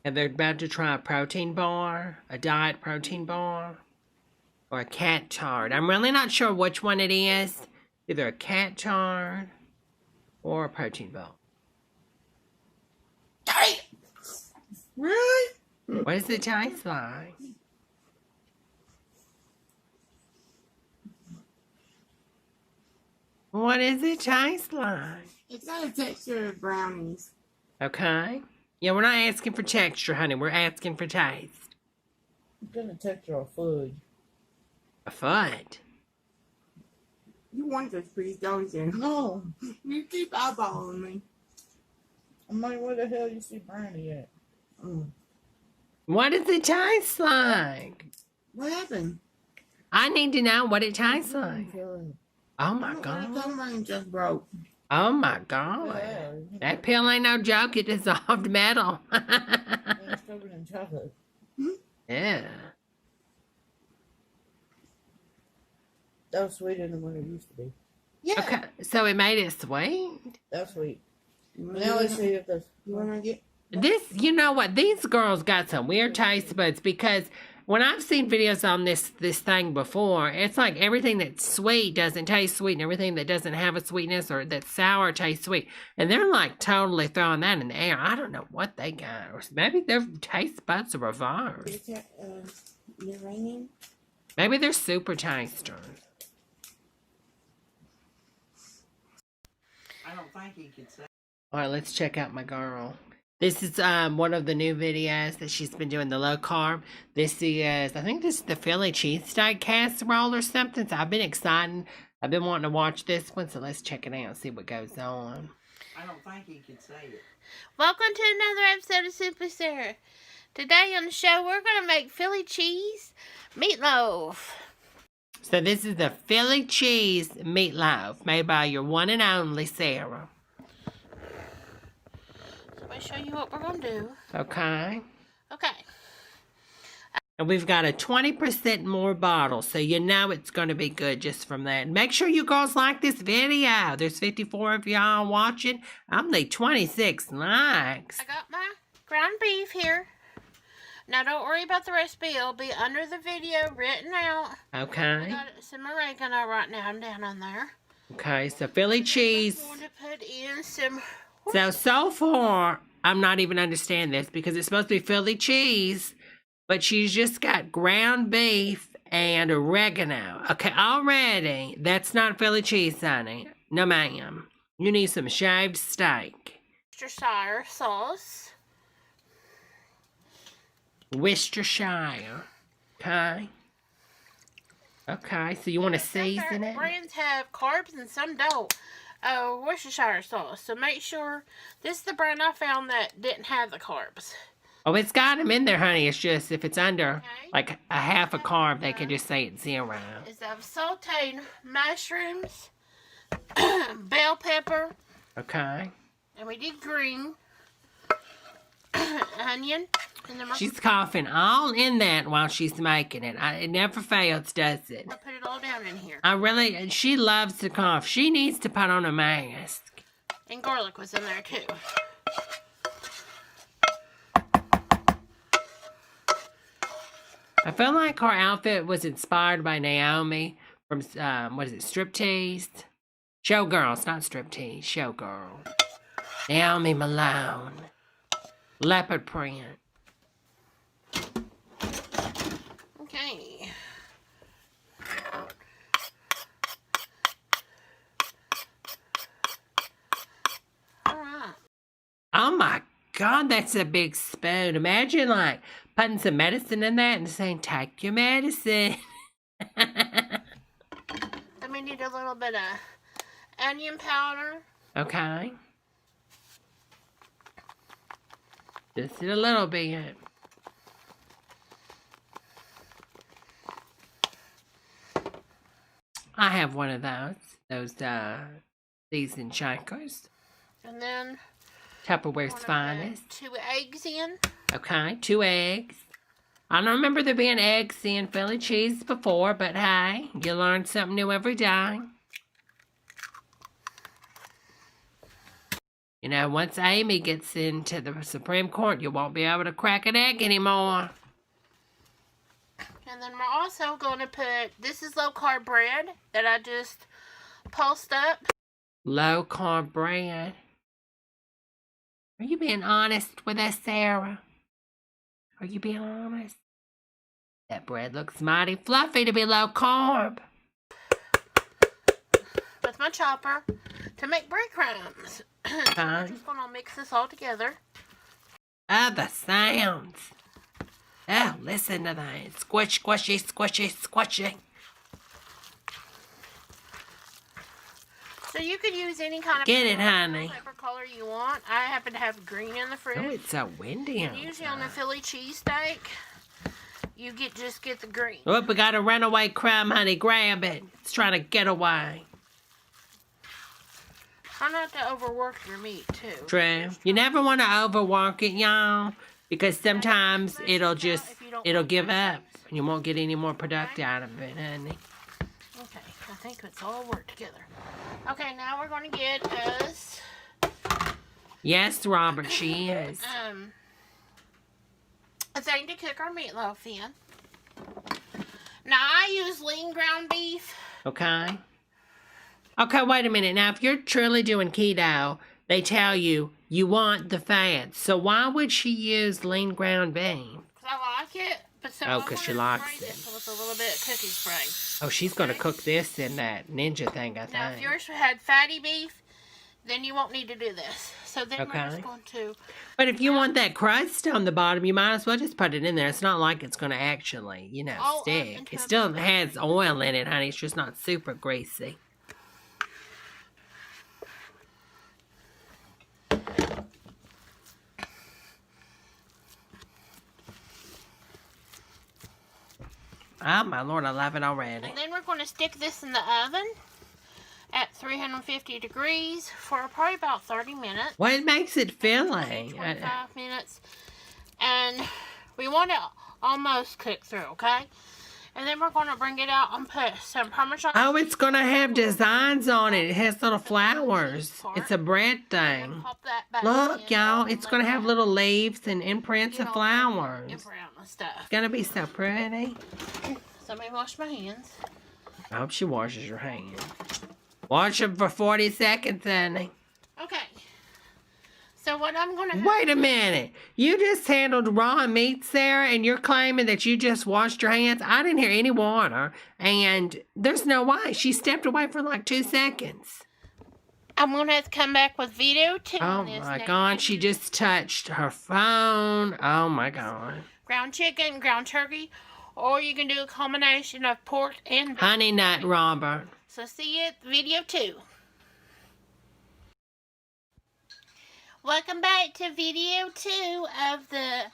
And they're about to try a protein bar, a diet protein bar. or a cat chard. I'm really not sure which one it is. Either a cat chard or a protein bowl. Damn! Really? What does it taste like? What does it taste like? It's got a texture of brownies. Okay. Yeah, we're not asking for texture, honey. We're asking for taste. It's got a texture of food. A foot. You want this piece, don't you? No. You keep eyeballing me. I'm like, where the hell you see brownie at? What does it taste like? What happened? I need to know what it tastes like. Yeah. Oh my My god. tongue just broke. Oh my god. That pill ain't no joke. It dissolved metal. It's covered in chocolate. Yeah. That was sweeter than what it used to be. Yeah. Okay, so it made it sweet. That's sweet. You Now let's see if this. wanna get? This, you know what? These girls got some weird taste buds because when I've seen videos on this thing before, it's like everything that's sweet doesn't taste sweet, and everything that doesn't have a sweetness or that's sour tastes sweet. And they're like totally throwing that in the air. I don't know what they got, or maybe their taste buds are reversed. You're raining. Maybe they're super tasters. I don't think he could say. All right, let's check out my girl. This is one of the new videos that she's been doing, the low carb. This is, I think this is the Philly cheesesteak casserole or something. So I've been excited. I've been wanting to watch this one, so let's check it out and see what goes on. I don't think he could say it. Welcome to another episode of Simply Sarah. Today on the show, we're going to make Philly cheese meatloaf. So this is the Philly cheese meatloaf made by your one and only Sarah. So let me show you what we're going to do. Okay. Okay. And we've got a 20% more bottle, so you know it's going to be good just from that. Make sure you girls like this video. There's 54 of y'all watching. I'm the 26 likes. I got my ground beef here. Now don't worry about the recipe. It'll be under the video written out. I Okay. got some oregano right now. I'm down on there. Okay, so Philly cheese. I'm going to put in some... So far, I'm not even understanding this because it's supposed to be Philly cheese, but she's just got ground beef and oregano. Okay, already, that's not Philly cheese, honey. No, ma'am. You need some shaved steak. Worcestershire sauce. Worcestershire. Okay. Okay, so you want to season it? Some brands have carbs and some don't. Worcestershire sauce. So make sure this is the brand I found that didn't have the carbs. Oh, it's got them in there, honey. It's just if it's under like a half a carb, they can just say it's 0. Is I've sauteed mushrooms, bell pepper, Okay. and we did green, onion, and then She's coughing all in that while she's making it. It never fails, does it? I put it all down in here. She loves to cough. She needs to put on a mask. And garlic was in there too. I feel like her outfit was inspired by Naomi from, what is it, Striptease? Showgirls, not Striptease, Showgirl. Naomi Malone. Leopard print. Okay. Alright. Oh my God, that's a big spoon. Imagine like putting some medicine in that and saying, take your medicine. Then we need a little bit of onion powder. Okay. Just a little bit. I have one of those seasoned shakers. And then Tupperware's I'm gonna finest. put 2 eggs in. Okay, 2 eggs. I don't remember there being eggs in Philly cheese before, but hey, you learn something new every day. You know, once Amy gets into the Supreme Court, you won't be able to crack an egg anymore. And then we're also going to put, this is low-carb bread that I just pulsed up. Low-carb bread. Are you being honest with us, Sarah? Are you being honest? That bread looks mighty fluffy to be low-carb. With my chopper to make breadcrumbs. So I'm just going to mix this all together. Oh, the sounds. Oh, listen to that. Squish, squishy, squishy, squishy. So you could use any kind of Get it, honey. pepper color you want. I happen to have green in the fridge. Oh, it's so windy And outside. usually on a Philly cheesesteak, you just get the green. Oh, we got a runaway crumb, honey. Grab it. It's trying to get away. Try not to overwork your meat, too. True. You never want to overwork it, y'all, because sometimes it'll give up, and you won't get any more product out of it, honey. Okay, I think it's all worked together. Okay, now we're going to get us... Yes, Robert, she is. A thing to cook our meatloaf in. Now, I use lean ground beef. Okay. Okay, wait a minute. Now, if you're truly doing keto, they tell you you want the fats. So why would she use lean ground beef? Because I like it. But so Oh, because she likes it. With a little bit of cookie spray. Oh, she's going to cook this in that ninja thing, I think. Now, if yours had fatty beef, then you won't need to do this. So then we're just going to... But if you want that crust on the bottom, you might as well just put it in there. It's not like it's going to actually, stick. It still has oil in it, honey. It's just not super greasy. Oh, my Lord, I love it already. And then we're going to stick this in the oven at 350 degrees for probably about 30 minutes. What makes it filling? 25 minutes. And we want it almost cooked through, okay? And then we're going to bring it out and put some Parmesan. Oh, it's going to have designs on it. It has little flowers. It's a bread thing. Look, y'all, it's going to have little leaves and imprints of flowers. Stuff. It's going to be so pretty. So let me wash my hands. I hope she washes your hands. Wash them for 40 seconds, honey. Okay. So what I'm going to... Wait a minute. You just handled raw meat, Sarah, and you're claiming that you just washed your hands? I didn't hear any water, and there's no way. She stepped away for like 2 seconds. I'm going to have to come back with video 2 Oh, on this. my God. She just touched her phone. Oh, my God. Ground chicken, ground turkey, or you can do a combination of pork and... Honey Nut Robert. So see you at video 2. Welcome back to video 2 of the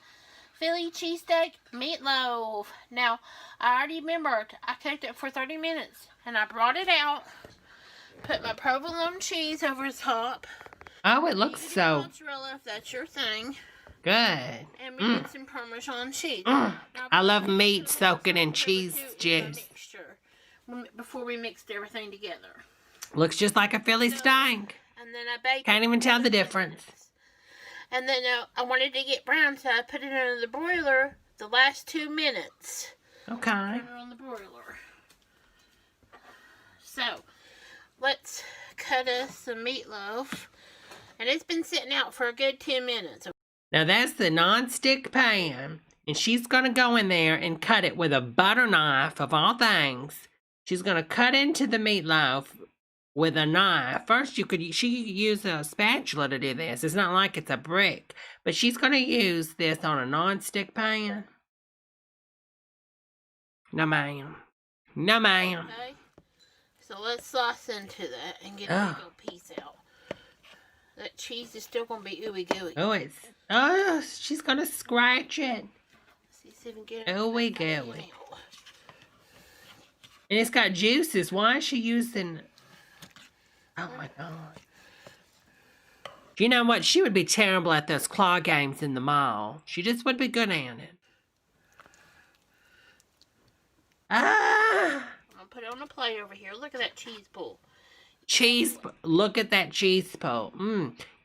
Philly cheesesteak meatloaf. Now, I already remembered, I cooked it for 30 minutes, and I brought it out, put my provolone cheese over the top. Oh, it looks so mozzarella, if that's your thing. good. And we did some Parmesan cheese. I love meat soaking in cheese juice. Before we mixed everything together. Looks just like a Philly steak. And then I baked Can't even tell the difference. And then I wanted to get brown, so I put it under the broiler the last 2 minutes. Okay. Put it on the broiler. So, let's cut us some meatloaf. And it's been sitting out for a good 10 minutes. Now that's the non-stick pan. And she's going to go in there and cut it with a butter knife, of all things. She's going to cut into the meatloaf with a knife. First, she could use a spatula to do this. It's not like it's a brick. But she's going to use this on a non-stick pan. No, ma'am. No, ma'am. Okay. So let's slice into that and get a little piece out. That cheese is still going to be ooey gooey. Oh, she's going to scratch it. See if we can get it. Ooey gooey. And it's got juices. Why is she using... Oh, my God. You know what? She would be terrible at those claw games in the mall. She just would be good at it. Ah! I'll put it on a plate over here. Look at that cheese pool. Look at that cheese pool.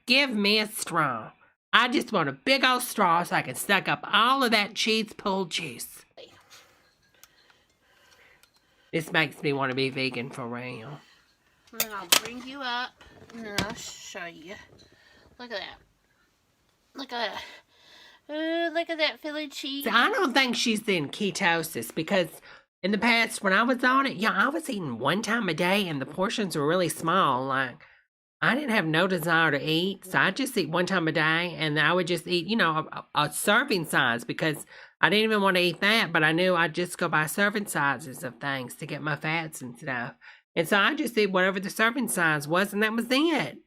Give me a straw. I just want a big old straw so I can suck up all of that cheese pool juice. This makes me want to be vegan for real. And then I'll bring you up, and then I'll show you. Look at that. Look at that. Ooh, look at that Philly cheese. See, I don't think she's in ketosis because in the past when I was on it, I was eating one time a day and the portions were really small. Like, I didn't have no desire to eat, so I just eat one time a day, and I would just eat, a serving size because I didn't even want to eat that, but I knew I'd just go buy serving sizes of things to get my fats and stuff. And so I just eat whatever the serving size was, and that was it.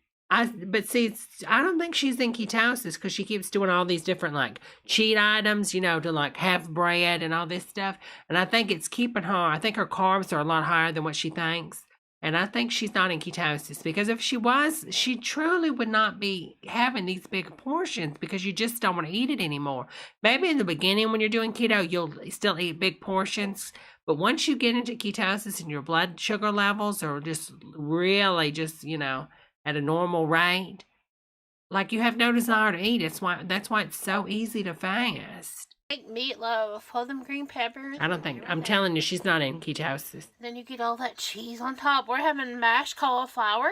But see, I don't think she's in ketosis because she keeps doing all these different, like, cheat items, to, like, have bread and all this stuff. And I think it's keeping her, I think her carbs are a lot higher than what she thinks. And I think she's not in ketosis because if she was, she truly would not be having these big portions because you just don't want to eat it anymore. Maybe in the beginning when you're doing keto, you'll still eat big portions. But once you get into ketosis and your blood sugar levels are just really just, at a normal rate, like you have no desire to eat. That's why it's so easy to fast. Make meatloaf, all them green peppers. I'm telling you, she's not in ketosis. Then you get all that cheese on top. We're having mashed cauliflower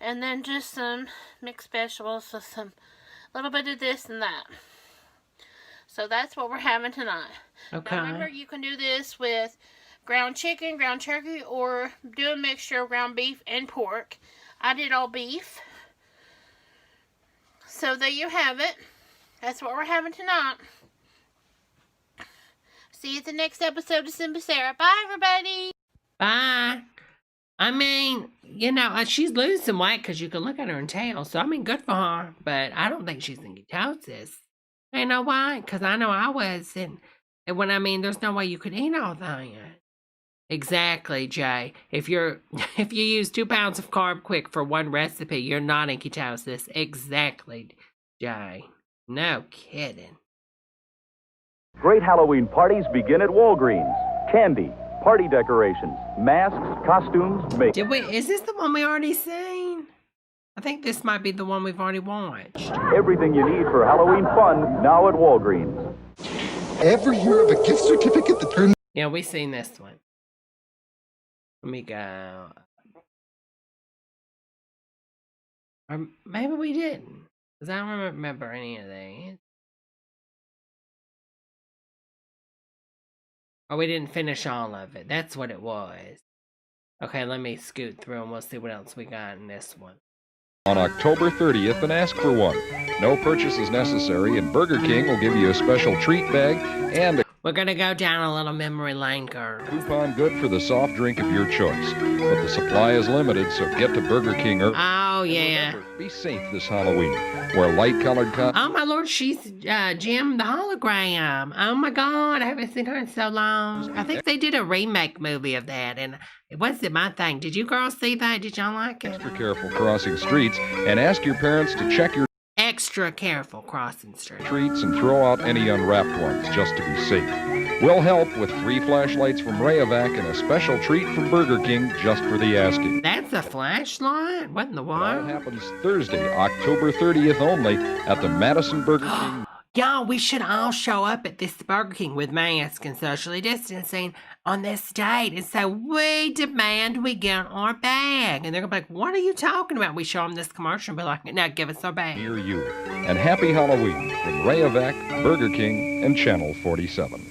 and then just some mixed vegetables with some little bit of this and that. So that's what we're having tonight. Okay. Now remember, you can do this with ground chicken, ground turkey, or do a mixture of ground beef and pork. I did all beef. So there you have it. That's what we're having tonight. See you at the next episode of Simba Sarah. Bye, everybody. Bye. I mean, she's losing some weight because you can look at her and tell. So, good for her. But I don't think she's in ketosis. You know why? Because I know I was. And there's no way you could eat all that. Exactly, Jay. If you use 2 pounds of carb quick for one recipe, you're not in ketosis. Exactly, Jay. No kidding. Great Halloween parties begin at Walgreens. Candy, party decorations, masks, costumes, makeup. Is this the one we already seen? I think this might be the one we've already watched. Everything you need for Halloween fun now at Walgreens. Ever hear of a gift certificate that turns... Yeah, we've seen this one. Let me go. Or maybe we didn't. Because I don't remember any of these. Or we didn't finish all of it. That's what it was. Okay, let me scoot through and we'll see what else we got in this one. On October 30th and ask for one. No purchase is necessary and Burger King will give you a special treat bag and a We're going to go down a little memory lane, girl. coupon good for the soft drink of your choice. But the supply is limited, so get to Burger King early. Oh, yeah. Remember, be safe this Halloween. Wear light-colored Oh, my Lord, she's Jim the Hologram. Oh, my God, I haven't seen her in so long. I think they did a remake movie of that, and it wasn't my thing. Did you girls see that? Did y'all like it? Extra careful crossing streets, and ask your parents to check your Extra careful crossing streets. treats and throw out any unwrapped ones just to be safe. We'll help with free flashlights from Rayovac and a special treat from Burger King just for the asking. That's a flashlight? What in the world? That happens Thursday, October 30th only at the Madison Burger King. Y'all, we should all show up at this Burger King with masks and socially distancing on this date and say, we demand we get our bag. And they're going to be like, what are you talking about? We show them this commercial and be like, now give us our bag. Near you. And happy Halloween from Rayovac, Burger King, and Channel 47.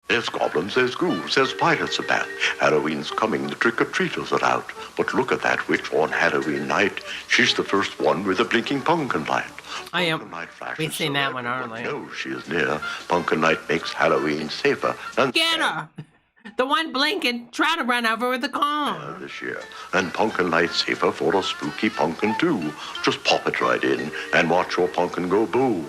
There's goblins, there's ghouls, there's pirates about. Halloween's coming, the trick-or-treaters are out. But look at that witch on Halloween night. She's the first one with a blinking pumpkin light. I am. We've seen that one earlier. No, she is near. Pumpkin light makes Halloween safer. Get her! The one blinking, try to run over with the car. This year. And pumpkin light safer for a spooky pumpkin too. Just pop it right in and watch your pumpkin go boo.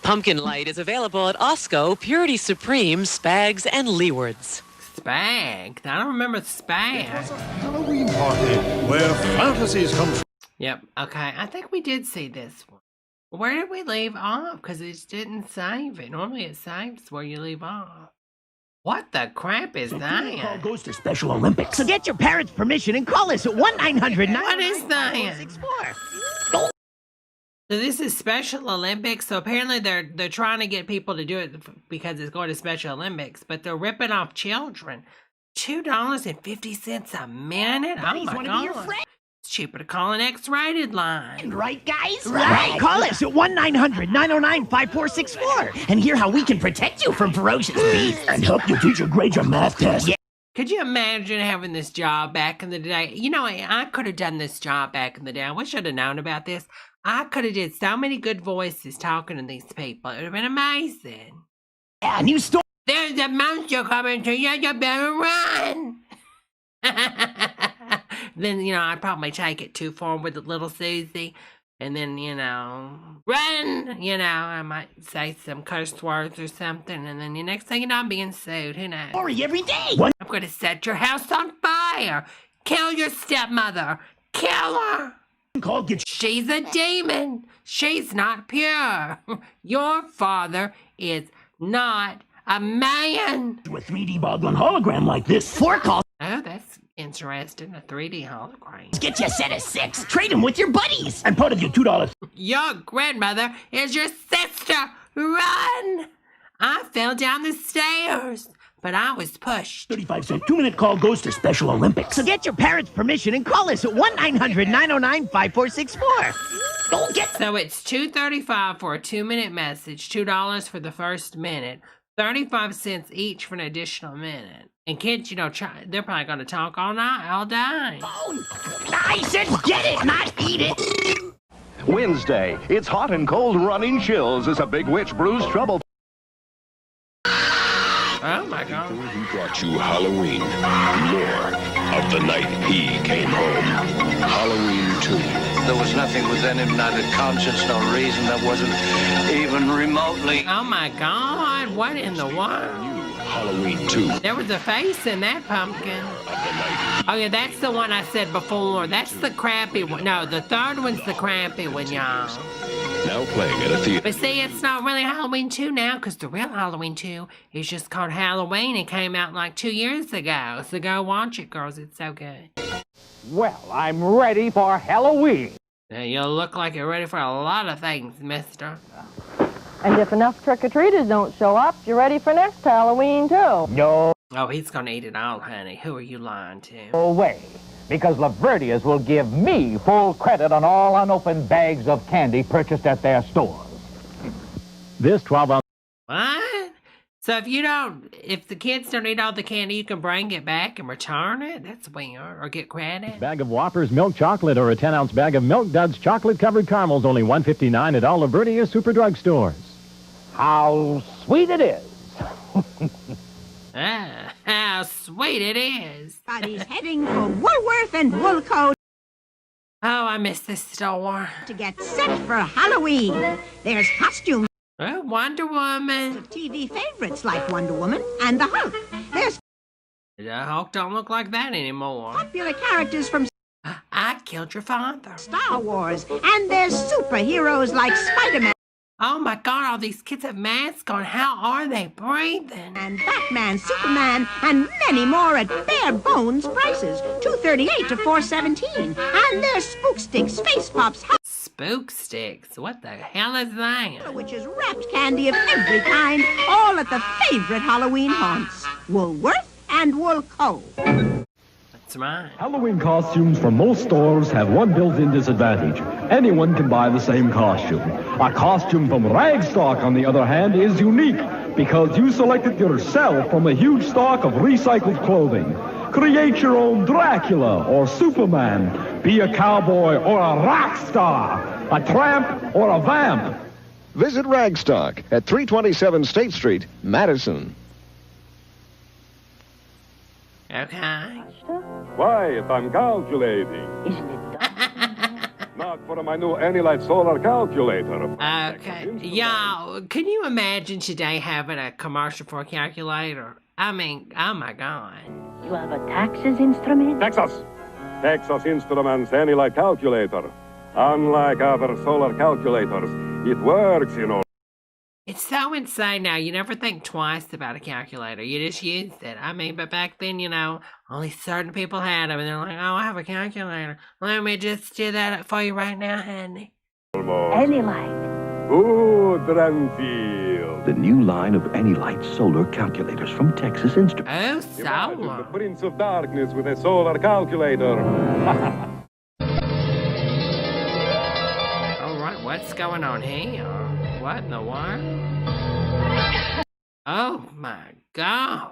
Pumpkin Light is available at Osco, Purity Supreme, Spags, and Leewards. Spag? I don't remember Spag. It was a Halloween party where fantasies come true. Yep, okay. I think we did see this one. Where did we leave off? Because it didn't save it. Normally it saves where you leave off. What the crap is that? Call goes to Special Olympics. So get your parents' permission and call us at 1-900-9. What is that? So this is Special Olympics. So apparently they're trying to get people to do it because it's going to Special Olympics, but they're ripping off children. $2.50 a minute? Oh my God. It's cheaper to call an X-rated line. Right, guys? Right. Call us at 1-900-909-5464 and hear how we can protect you from ferocious beasts. And help your teacher grade your math test. Yeah. Could you imagine having this job back in the day? You know, I could have done this job back in the day. I wish I'd have known about this. I could have did so many good voices talking to these people. It would have been amazing. Yeah, new story. There's a monster coming to you. You better run. Then, you know, I'd probably take it too far with the little Susie. And then, you know, run. You know, I might say some curse words or something. And then the next thing you know, I'm being sued. Who knows? Story every day. I'm going to set your house on fire. Kill your stepmother. Kill her. She's a demon. She's not pure. Your father is not a man. With 3D boggling hologram like this, 4 calls. Oh, that's interesting. A 3D hologram. Get you a set of 6. Trade them with your buddies. And part of your $2. Your grandmother is your sister. Run! I fell down the stairs, but I was pushed. 35-cent 2-minute call goes to Special Olympics. So get your parents' permission and call us at 1-900-909-5464. Don't get. So it's $2.35 for a 2-minute message, $2 for the first minute, 35 cents each for an additional minute. And kids, you know, they're probably going to talk all night, all day. I said get it, not eat it. Wednesday, it's hot and cold running chills as a big witch brews trouble. Oh my God. He brought you Halloween. More of the night he came home. Halloween 2. There was nothing within him, neither conscience nor reason that wasn't even remotely. Oh my God, what in the world? Halloween 2. There was a face in that pumpkin. Oh yeah, that's the one I said before. That's the crappy one. No, the third one's the crappy one, y'all. Now playing at a theater. But see, it's not really Halloween 2 now, because the real Halloween 2 is just called Halloween. It came out like 2 years ago. So go watch it, girls. It's so good. Well, I'm ready for Halloween. Now, you look like you're ready for a lot of things, mister. And if enough trick-or-treaters don't show up, you're ready for next Halloween, too. No. Oh, he's gonna eat it all, honey. Who are you lying to? No way. Because Laverdius will give me full credit on all unopened bags of candy purchased at their stores. This 12-ounce... What? So if the kids don't eat all the candy, you can bring it back and return it? That's weird. Or get credit? Bag of Whoppers milk chocolate or a 10-ounce bag of Milk Duds chocolate-covered caramels, only $1.59 at all Laverdius super drug stores. How sweet it is. Ah, how sweet it is. Everybody's heading for Woolworth and Woolco. Oh, I miss this store. To get set for Halloween. There's costumes. Oh, Wonder Woman. TV favorites like Wonder Woman and the Hulk. There's The Hulk don't look like that anymore. popular characters from I killed your father. Star Wars. And there's superheroes like Spider-Man. Oh my God, all these kids have masks on. How are they breathing? And Batman, Superman, and many more at bare bones prices. $2.38 to $4.17. And there's Spook Sticks, Face Pops, Spook Sticks? What the hell is that? which is wrapped candy of every kind, all at the favorite Halloween haunts. Woolworth and Woolco. That's right. Halloween costumes from most stores have one built-in disadvantage. Anyone can buy the same costume. A costume from Ragstock, on the other hand, is unique because you selected yourself from a huge stock of recycled clothing. Create your own Dracula or Superman. Be a cowboy or a rock star. A tramp or a vamp. Visit Ragstock at 327 State Street, Madison. Okay. Quiet, I'm calculating. Isn't it Not for my new Anilite solar calculator. Okay. Y'all, can you imagine today having a commercial for a calculator? I mean, oh my God. You have a Texas instrument? Texas Instruments Anilite calculator. Unlike other solar calculators, it works, you know. It's so insane now. You never think twice about a calculator. You just use it. I mean, but back then, you know, only certain people had them. And they're like, oh, I have a calculator. Let me just do that for you right now, honey. Anylight. Good, Ranfield. The new line of Anylight solar calculators from Texas Instruments. Oh, Imagine the solar. Prince of Darkness with a solar calculator. All right, what's going on here? What in the world? Oh my God.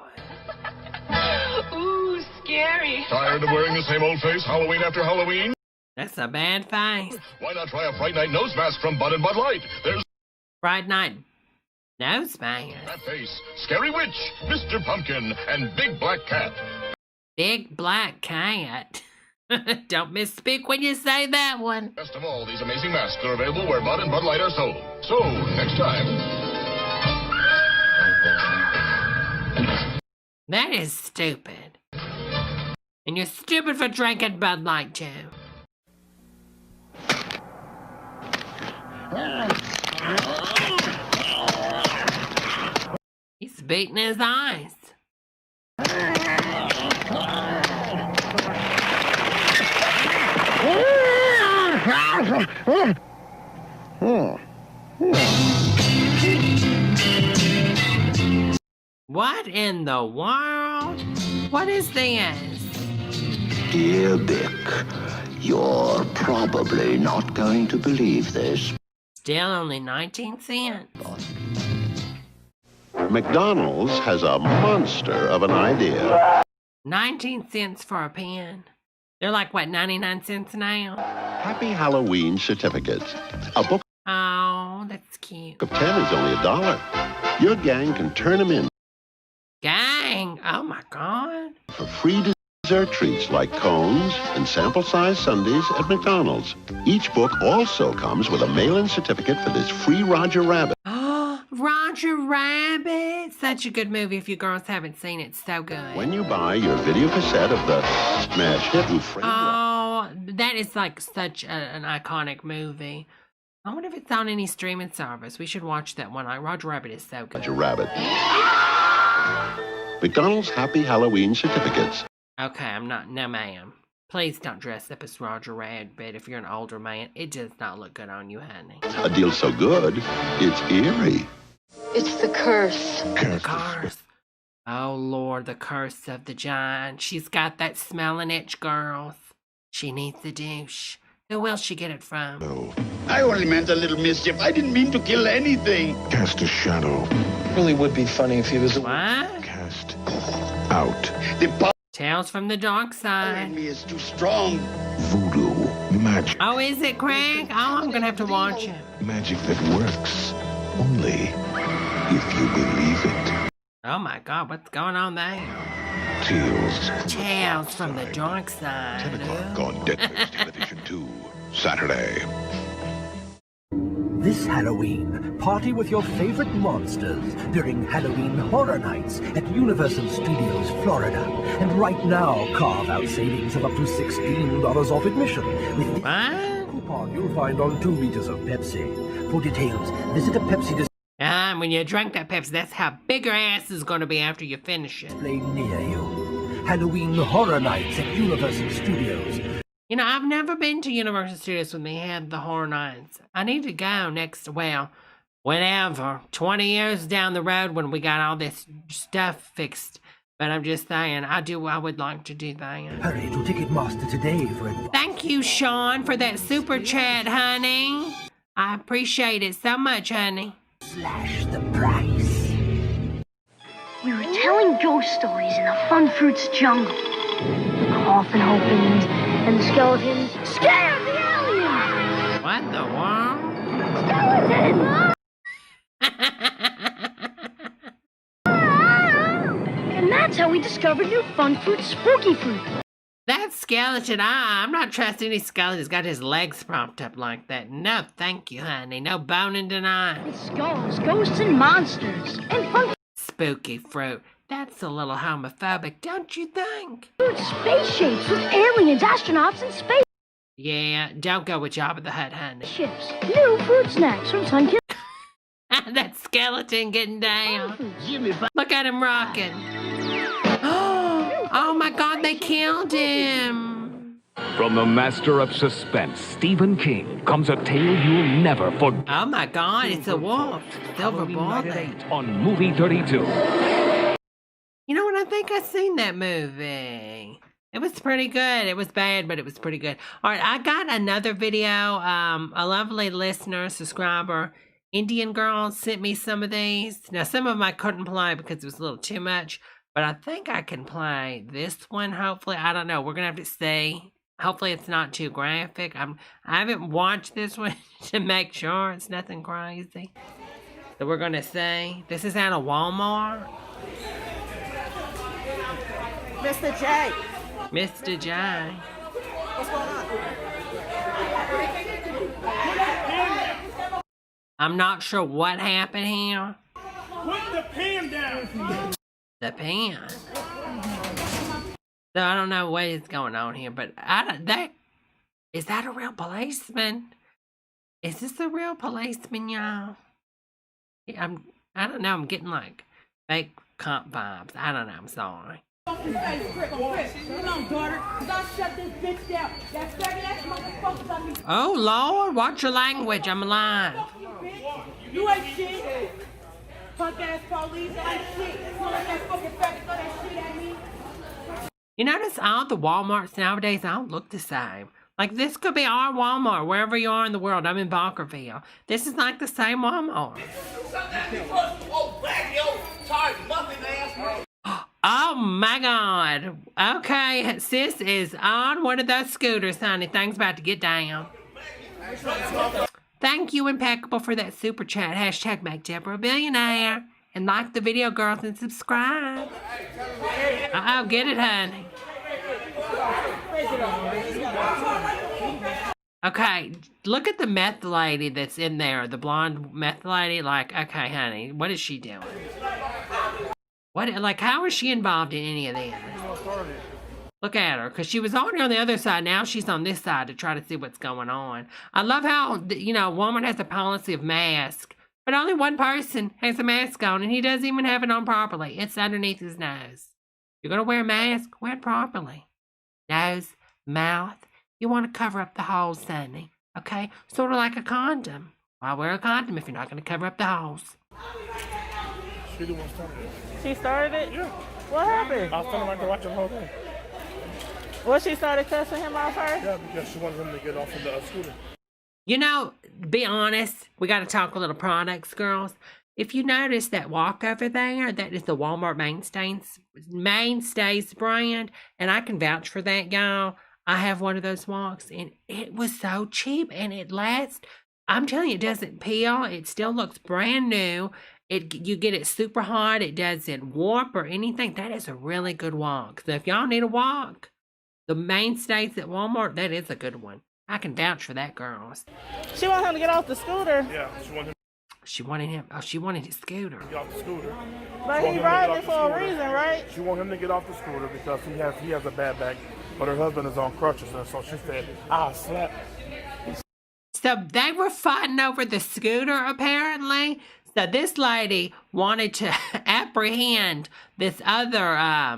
Ooh, scary. Tired of wearing the same old face Halloween after Halloween? That's a bad face. Why not try a Fright Night nose mask from Bud and Bud Light? There's Friday night. Nose mask. That face, Scary Witch, Mr. Pumpkin, and Big Black Cat. Big black cat. Don't misspeak when you say that one. Best of all, these amazing masks are available where Bud and Bud Light are sold. So, next time. That is stupid. And you're stupid for drinking Bud Light too. He's beating his eyes. What in the world? What is this? Dear Bick, you're probably not going to believe this. Still only 19 cents. McDonald's has a monster of an idea. 19 cents for a pen. They're like, what, 99 cents now? Happy Halloween certificates. A book Oh, that's cute. of 10 is only $1. Your gang can turn them in Gang! Oh my God. for free dessert treats like cones and sample-sized sundaes at McDonald's. Each book also comes with a mail-in certificate for this free Roger Rabbit. Oh, Roger Rabbit. Such a good movie if you girls haven't seen it. So good. When you buy your video cassette of the smash hit and frame Oh, that is like such an iconic movie. I wonder if it's on any streaming service. We should watch that one. Roger Rabbit is so good. Roger Rabbit. McDonald's Happy Halloween certificates. Okay, I'm not. No, ma'am. Please don't dress up as Roger Rabbit if you're an older man. It does not look good on you, honey. A deal so good, it's eerie. It's the curse. The curse. Oh, Lord, the curse of the giant. She's got that smelling itch, girls. She needs the douche. Who will she get it from? No. I only meant a little mischief. I didn't mean to kill anything. Cast a shadow. Really would be funny if he was What? Cast out. The power Tales from the dark in side. me is too strong. Voodoo. Magic. Oh, is it, Craig? Oh, I'm gonna have to watch it. Magic that works. Only if you believe it. Oh my God, what's going on there? Tales from the dark side. 10 o'clock on Dead Face Television 2, Saturday. This Halloween, party with your favorite monsters during Halloween Horror Nights at Universal Studios, Florida. And right now, carve out savings of up to $16 off admission. With this coupon you'll find on 2 liters of Pepsi. For details, visit a Pepsi And when you drink that Pepsi, that's how big your ass is going to be after you finish it. display near you. Halloween Horror Nights at Universal Studios. You know, I've never been to Universal Studios when they had the Horror Nights. I need to go whenever, 20 years down the road when we got all this stuff fixed. But I'm just saying, I would like to do that. Hurry to Ticketmaster today for advice. Thank you, Sean, for that super chat, honey. I appreciate it so much, honey. Slash the price. We were telling ghost stories in the Fun Fruits jungle. The coffin opens, and the skeletons scare the alien! What the world? Skeleton! And that's how we discovered new Fun Fruits Spooky Fruit. That skeleton, I'm not trusting any skeleton who's got his legs propped up like that. No, thank you, honey. No boning tonight. With skulls, ghosts, and monsters. And fun Spooky fruit. That's a little homophobic, don't you think? fruit spaceships with aliens, astronauts, and space Yeah, don't go with Jabba the Hutt, honey. ships. New fruit snacks from Sun Kids. That skeleton getting down. Look at him rocking. Oh my God, they killed him. From the master of suspense, Stephen King, comes a tale you'll never forget. Oh my God, it's a wolf. Silver bullet. On Movie 32. You know what? I think I've seen that movie. It was pretty good. It was bad, but it was pretty good. All right, I got another video. A lovely listener, subscriber, Indian girl sent me some of these. Now, some of them I couldn't play because it was a little too much, but I think I can play this one, hopefully. I don't know. We're going to have to see. Hopefully it's not too graphic. I haven't watched this one to make sure it's nothing crazy. So we're going to see. This is out of Walmart. Mr. J. Mr. J. What's going on? I'm not sure what happened here. Put the pen down. The pen. So I don't know what is going on here, but is that a real policeman? Is this a real policeman, y'all? I don't know. I'm getting like fake cop vibes. I don't know. I'm sorry. Come on, daughter. Don't shut this bitch down. That faggot ass motherfuckers on me. Oh, Lord. Watch your language. I'm alive. You ain't shit. Punk ass police ain't shit. You let that fucking faggot throw that shit at me. You notice all the Walmarts nowadays don't look the same. Like, this could be our Walmart, wherever you are in the world. I'm in Barkerville. This is like the same Walmart. Oh, my God. Okay, sis is on one of those scooters, honey. Things about to get down. Thank you, Impeccable, for that super chat. Hashtag make Debra a billionaire. And like the video, girls, and subscribe. Uh-oh, get it, honey. Okay, look at the meth lady that's in there. The blonde meth lady. Like, okay, honey, what is she doing? Like, how is she involved in any of this? Look at her, because she was already on the other side. Now she's on this side to try to see what's going on. I love how, Walmart has a policy of mask, but only one person has a mask on, and he doesn't even have it on properly. It's underneath his nose. You're going to wear a mask? Wear it properly. Nose, mouth. You want to cover up the holes, honey. Okay? Sort of like a condom. Why wear a condom if you're not going to cover up the holes? She the one started it. She started it? Yeah. What happened? I was telling her to watch the whole thing. Well, she started cussing him off her? Yeah, because she wanted him to get off of the scooter. You know, be honest, we got to talk a little products, girls. If you notice that walk over there, that is the Walmart Mainstays brand, and I can vouch for that, y'all. I have one of those walks, and it was so cheap, and it lasts. I'm telling you, it doesn't peel. It still looks brand new. You get it super hot. It doesn't warp or anything. That is a really good walk. So if y'all need a walk, the Mainstays at Walmart, that is a good one. I can vouch for that, girls. She wanted him to get off the scooter. Yeah, she wanted him. She wanted his scooter. Get off the scooter. But he riding it for a reason, right? She wanted him to get off the scooter because he has a bad back, but her husband is on crutches, and so she said, "I'll slap." So they were fighting over the scooter, apparently. So this lady wanted to apprehend this other, I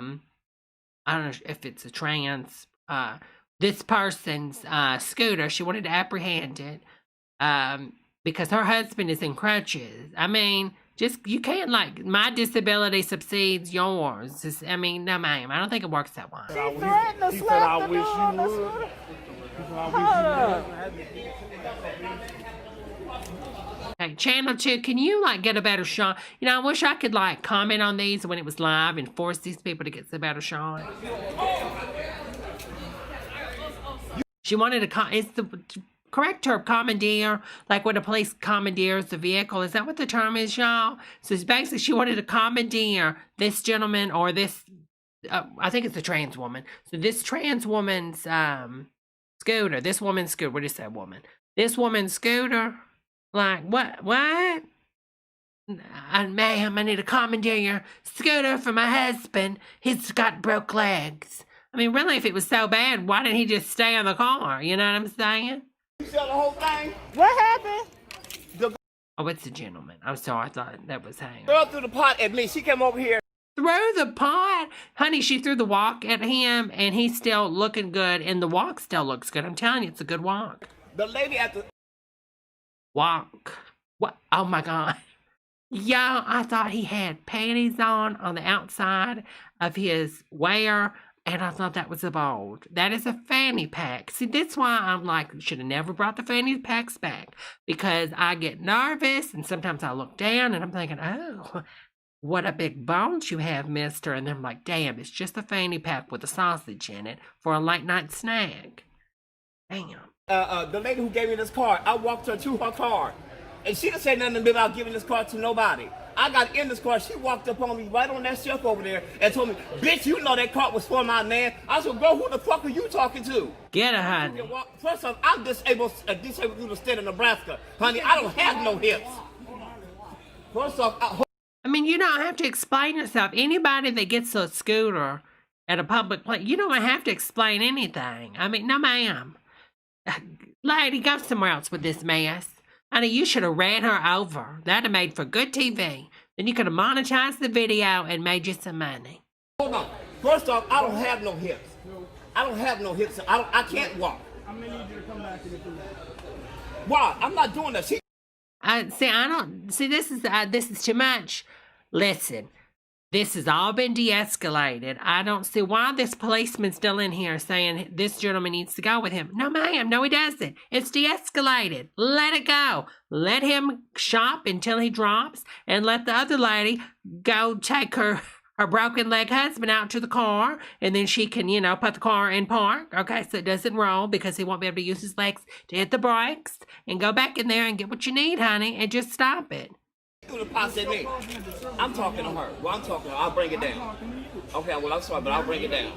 don't know if it's a trans, this person's scooter. She wanted to apprehend it because her husband is in crutches. I mean, you can't, my disability subsides yours. No, ma'am, I don't think it works that way. She threatened to slap the dude on the scooter. Hold up. Okay, Channel 2, can you, get a better shot? I wish I could, comment on these when it was live and force these people to get a better shot. She wanted it's the correct term, commandeer, like when a police commandeers the vehicle. Is that what the term is, y'all? So it's basically she wanted to commandeer this gentleman or this, I think it's a trans woman. So this trans woman's scooter, this woman's scooter, what is that woman? This woman's scooter. What? Ma'am, I need a commandeer scooter for my husband. He's got broke legs. Really, if it was so bad, why didn't he just stay in the car? You know what I'm saying? You sell the whole thing? What happened? Oh, it's a gentleman. I'm sorry, I thought that was him. Girl threw the pot at me. She came over here. threw the pot. Honey, she threw the wok at him, and he's still looking good, and the wok still looks good. I'm telling you, it's a good wok. The lady at the Wok. What? Oh, my God. Y'all, I thought he had panties on the outside of his wear, and I thought that was a bold. That is a fanny pack. See, that's why I'm like, should have never brought the fanny packs back, because I get nervous, and sometimes I look down, and I'm thinking, oh, what a big bones you have, mister. And then I'm like, damn, it's just a fanny pack with a sausage in it for a late night snack. Damn. The lady who gave me this card, I walked her to her car, and she didn't say nothing to me about giving this card to nobody. I got in this car, she walked up on me right on that shelf over there and told me, bitch, you know that card was for my man. I said, girl, who the fuck are you talking to? Get her, honey. First off, I'm disabled through the state of Nebraska. Honey, I don't have no hips. First off, I mean, you don't have to explain yourself. Anybody that gets a scooter at a public place, you don't have to explain anything. I mean, no, ma'am. Lady, go somewhere else with this mess. Honey, you should have ran her over. That'd have made for good TV. Then you could have monetized the video and made you some money. Hold on. First off, I don't have no hips. I don't have no hips. I can't walk. I'm gonna need you to come back and do that. Why? I'm not doing that. This is too much. Listen, this has all been de-escalated. I don't see why this policeman's still in here saying this gentleman needs to go with him. No, ma'am. No, he doesn't. It's de-escalated. Let it go. Let him shop until he drops, and let the other lady go take her broken leg husband out to the car, and then she can, put the car in park. Okay, so it doesn't roll, because he won't be able to use his legs to hit the brakes, and go back in there and get what you need, honey, and just stop it. Me. I'm talking to her. Well, I'm talking to her. I'll bring it down. Okay, well, I'm sorry, but I'll bring it down.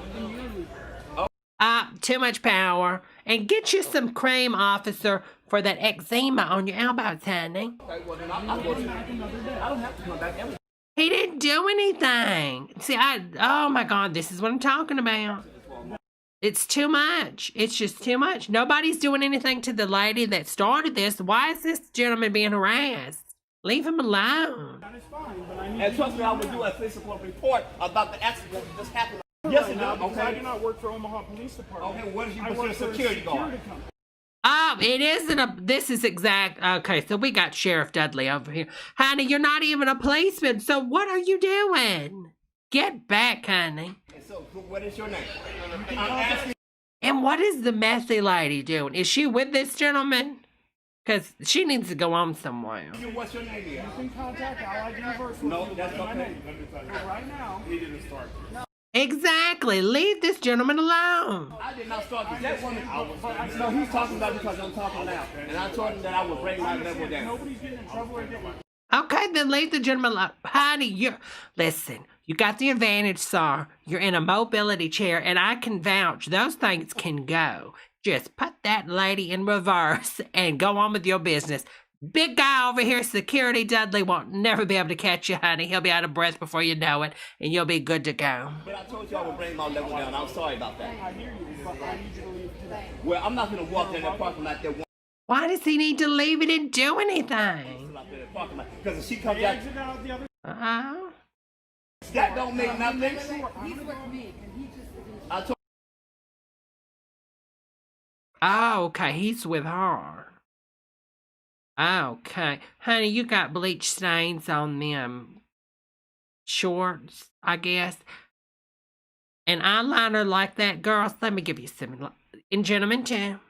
Too much power. And get you some cream, officer, for that eczema on your elbows, honey. Okay, well, then I don't have to come back every. He didn't do anything. See, oh my God, this is what I'm talking about. It's too much. It's just too much. Nobody's doing anything to the lady that started this. Why is this gentleman being harassed? Leave him alone. That is fine, but I need and trust me, I will do a physical report about the accident that just happened. Yes, no, okay. I do not work for Omaha Police Department. Okay, what is you security guard? Oh, it isn't this is exact. Okay, so we got Sheriff Dudley over here. Honey, you're not even a policeman, so what are you doing? Get back, honey. And so, what is your name? And what is the messy lady doing? Is she with this gentleman? Because she needs to go on somewhere. What's your name? You can contact Allied Universal. No, that's okay. Right now. He didn't start. No. Exactly. Leave this gentleman alone. I did not start this. That woman. No, he's talking about it because I'm talking now. And I told him that I would bring my level down. Nobody's getting in trouble again. Okay, then leave the gentleman alone. Honey, listen, you got the advantage, sir. You're in a mobility chair, and I can vouch those things can go. Just put that lady in reverse and go on with your business. Big guy over here, Security Dudley, won't never be able to catch you, honey. He'll be out of breath before you know it, and you'll be good to go. But I told you I would bring my level down. I'm sorry about that. I hear you, but I need you to leave today. Well, I'm not going to walk in that parking lot there. Why does he need to leave it and do anything? Because if she comes out the other. That don't make nothing. He's with me, and he just. I told. Oh, okay, he's with her. Okay. Honey, you got bleach stains on them shorts, I guess. An eyeliner like that, girls, let me give you some. And gentlemen, too.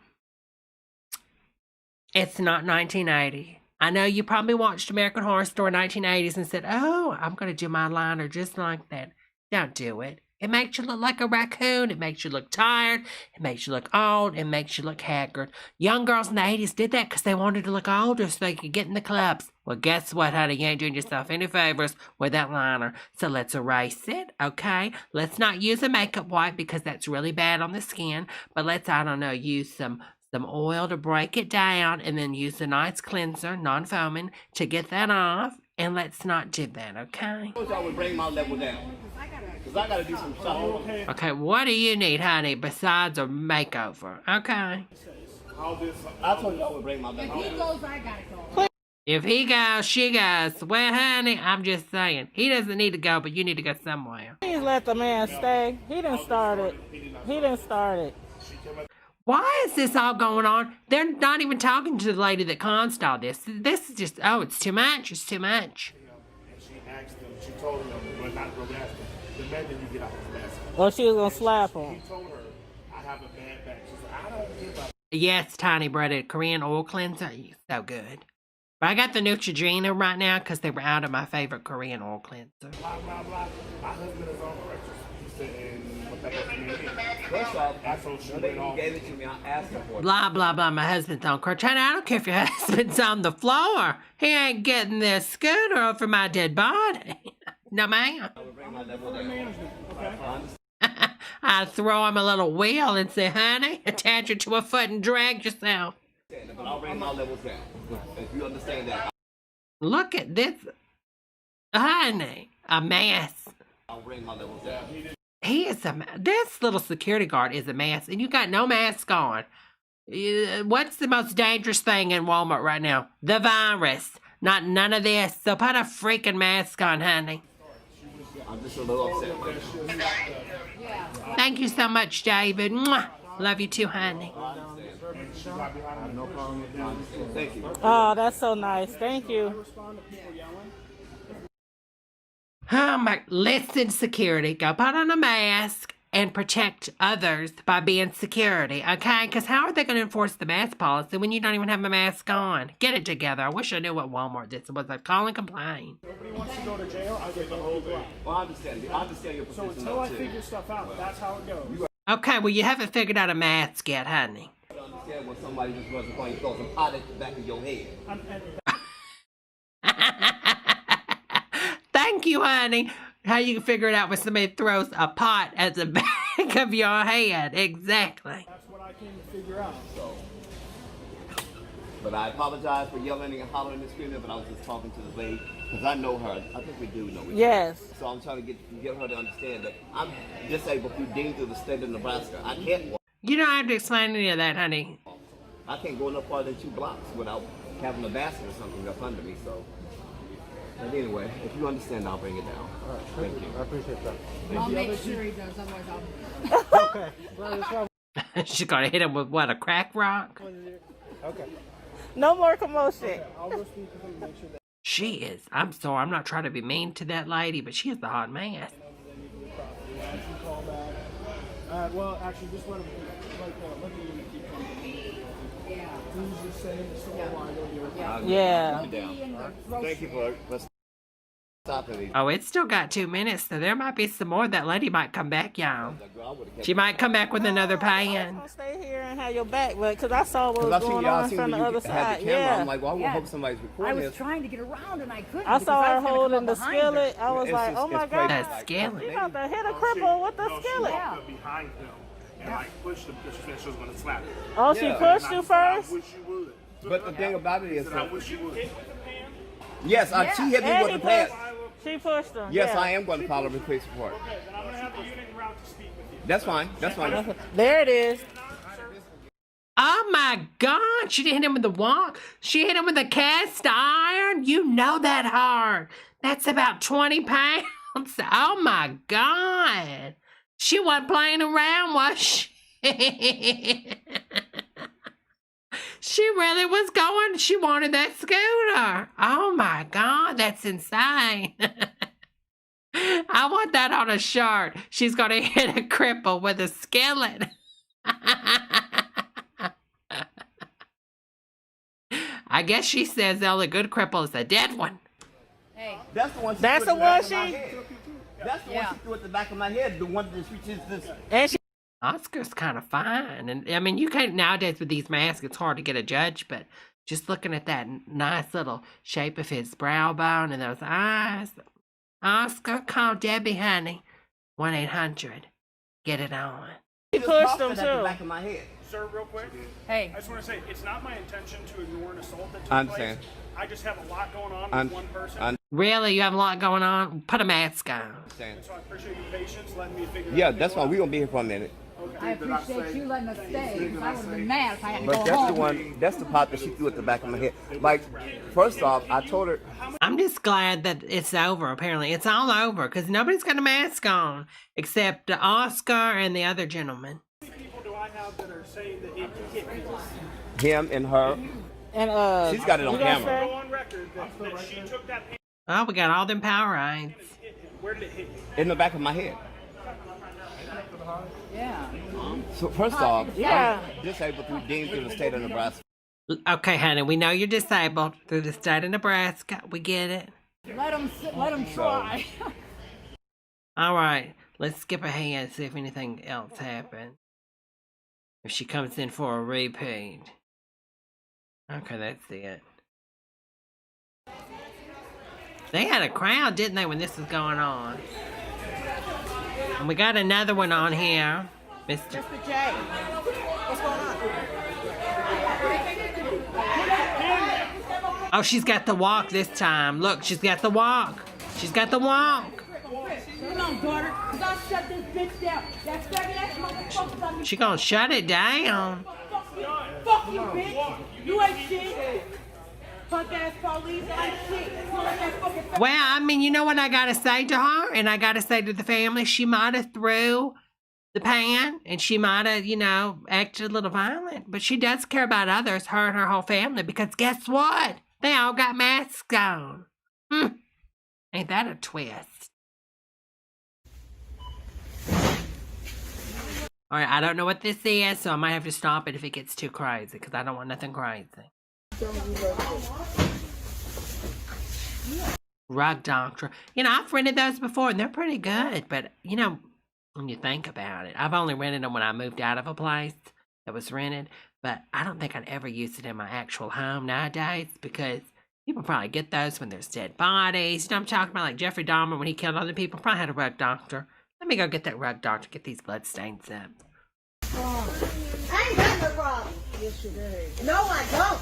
It's not 1980. I know you probably watched American Horror Story 1980s and said, oh, I'm going to do my liner just like that. Don't do it. It makes you look like a raccoon. It makes you look tired. It makes you look old. It makes you look haggard. Young girls in the 80s did that because they wanted to look older so they could get in the clubs. Well, guess what, honey? You ain't doing yourself any favors with that liner. So let's erase it, okay? Let's not use a makeup wipe because that's really bad on the skin. But let's, I don't know, use some oil to break it down and then use a nice cleanser, non-foaming, to get that off. And let's not do that, okay? I would bring my level down. Because I got to do some shopping. Okay, what do you need, honey, besides a makeover? Okay. I told you I would bring my level down. If he goes, I got to go. If he goes, she goes. Well, honey, I'm just saying. He doesn't need to go, but you need to go somewhere. Please let the man stay. He didn't start it. He didn't start it. Why is this all going on? They're not even talking to the lady that caused all this. This is just, oh, it's too much. It's too much. And she asked him, she told him, well, not really asked him, the minute you get out of the basket. Or she was going to slap him. He told her, I have a bad back. She said, I don't give up. Yes, Tiny Bread, Korean oil cleanser. So good. But I got the Neutrogena right now because they were out of my favorite Korean oil cleanser. Blah, blah, blah. My husband is on crutches. He said, and what that has to mean? First off, I told you he gave it to me. I asked him for it. Blah, blah, blah. My husband's on crutch. Honey, I don't care if your husband's on the floor. He ain't getting this scooter over my dead body. No, ma'am. I'd throw him a little wheel and say, honey, attach it to a foot and drag yourself. But I'll bring my levels down. If you understand that. Look at this. Honey, a mess. I'll bring my levels down. He is this little security guard is a mess, and you got no mask on. What's the most dangerous thing in Walmart right now? The virus. Not none of this. So put a freaking mask on, honey. I'm just a little upset. Thank you so much, David. Mwah. Love you too, honey. Thank you. Oh, that's so nice. Thank you. Oh my, listen, security, go put on a mask and protect others by being security, okay? Because how are they going to enforce the mask policy when you don't even have a mask on? Get it together. I wish I knew what Walmart did. Was I call and complain? Nobody wants to go to jail. I get the whole thing. Well, I understand your position. So until I figure stuff out, that's how it goes. Okay, well, you haven't figured out a mask yet, honey. I understand when somebody just runs upon you, throws some pot at the back of your head. Thank you, honey. How you can figure it out when somebody throws a pot at the back of your head. Exactly. That's what I can figure out. So. But I apologize for yelling and hollering and screaming, but I was just talking to the lady, because I know her. I think we do know each other. Yes. So I'm trying to get her to understand that I'm disabled through deemed through the state of Nebraska. I can't walk. You don't have to explain any of that, honey. I can't go no farther than 2 blocks without having a basket or something up under me, so. But anyway, if you understand, I'll bring it down. All right, thank you. I appreciate that. I'll make sure he does, otherwise I'll... Okay. She's going to hit him with, what, a crack rock? Okay. No more commotion. Okay, I'll go speak with him and make sure that... She is. I'm sorry. I'm not trying to be mean to that lady, but she is the hot mess. Yeah, I can call back. Well, actually, just let him let the unit keep coming. Yeah. Please just say it's so wide. Yeah. Thank you for stopping me. Oh, it's still got 2 minutes, so there might be some more. That lady might come back, y'all. She might come back with another pan. Stay here and have your back, but because I saw what was going on from the other side. Yeah. I'm like, well, I hope somebody's recording I was trying to get around and I couldn't. I saw her holding the skillet. I was like, oh my God. That skillet. You got to hit a cripple with the skillet. Yeah. Behind him. And I pushed him because she said she was going to slap him. Oh, she pushed you first? I wish you would. But the thing about it is, I wish you would. Yes, she hit me with the pants. She pushed him. Yes, I am going to file a police report. Okay, then I'm going to have the unit route to speak with you. That's fine. That's fine. There it is. Oh my God. She didn't hit him with the wok. She hit him with a cast iron. You know that hard. That's about 20 pounds. Oh my God. She wasn't playing around, was she? She really was going. She wanted that scooter. Oh my God, that's insane. I want that on a shirt. She's going to hit a cripple with a skillet. I guess she says the only good cripple is a dead one. Hey. That's the one she That's the one she... That's the one she threw at the back of my head. The one that reaches this. And she... Oscar's kind of fine. And I mean, you can't, nowadays with these masks, it's hard to get a judge, but just looking at that nice little shape of his brow bone and those eyes. Oscar, call Debbie, honey. 1-800. Get it on. He pushed him too. At the back of my head. Sir, real quick. Hey. I just want to say, it's not my intention to ignore an assault that took I understand. place. I just have a lot going on with one person. Really? You have a lot going on? Put a mask on. So I appreciate your patience. Letting me figure Yeah, out that's why we're going to be here for a minute. I appreciate you letting us stay, because I would have been mad if I had to go But that's home. the one, that's the part that she threw at the back of my head. Like, first off, I told her. I'm just glad that it's over, apparently. It's all over, because nobody's got a mask on, except Oscar and the other gentleman. How many people do I have that are saying that it hit people? Him and her. And she's got it on camera. Go on record that she took that. Oh, we got all them Powerades. Where did it hit you? In the back of my head. Yeah. So first off, Yeah. I'm disabled through deemed through the state of Nebraska. Okay, honey, we know you're disabled through the state of Nebraska. We get it. Let them try. All right, let's skip ahead and see if anything else happened. If she comes in for a repeat. Okay, that's it. They had a crowd, didn't they, when this was going on? And we got another one on here. Mr. J. What's going on? Oh, she's got the walk this time. Look, she's got the walk. She's got the walk. Come on, daughter, because I'll shut this bitch down. That faggot-ass motherfucker's on me. She gonna shut it down. Fuck you, bitch. You ain't shit. Punk-ass police, I ain't shit. You like that fucking faggot. Well, I mean, you know what I gotta say to her? And I gotta say to the family, she might have threw the pan, and she might have, you know, acted a little violent. But she does care about others, her and her whole family, because guess what? They all got masks on. Ain't that a twist? All right, I don't know what this is, so I might have to stop it if it gets too crazy, because I don't want nothing crazy. Rug Doctor. You know, I've rented those before, and they're pretty good, but, you know, when you think about it, I've only rented them when I moved out of a place that was rented, but I don't think I'd ever use it in my actual home nowadays, because people probably get those when there's dead bodies. You know, I'm talking about like Jeffrey Dahmer when he killed other people, probably had a Rug Doctor. Let me go get that Rug Doctor, get these blood stains up. I ain't got no problem. Yes, you do. No, I don't.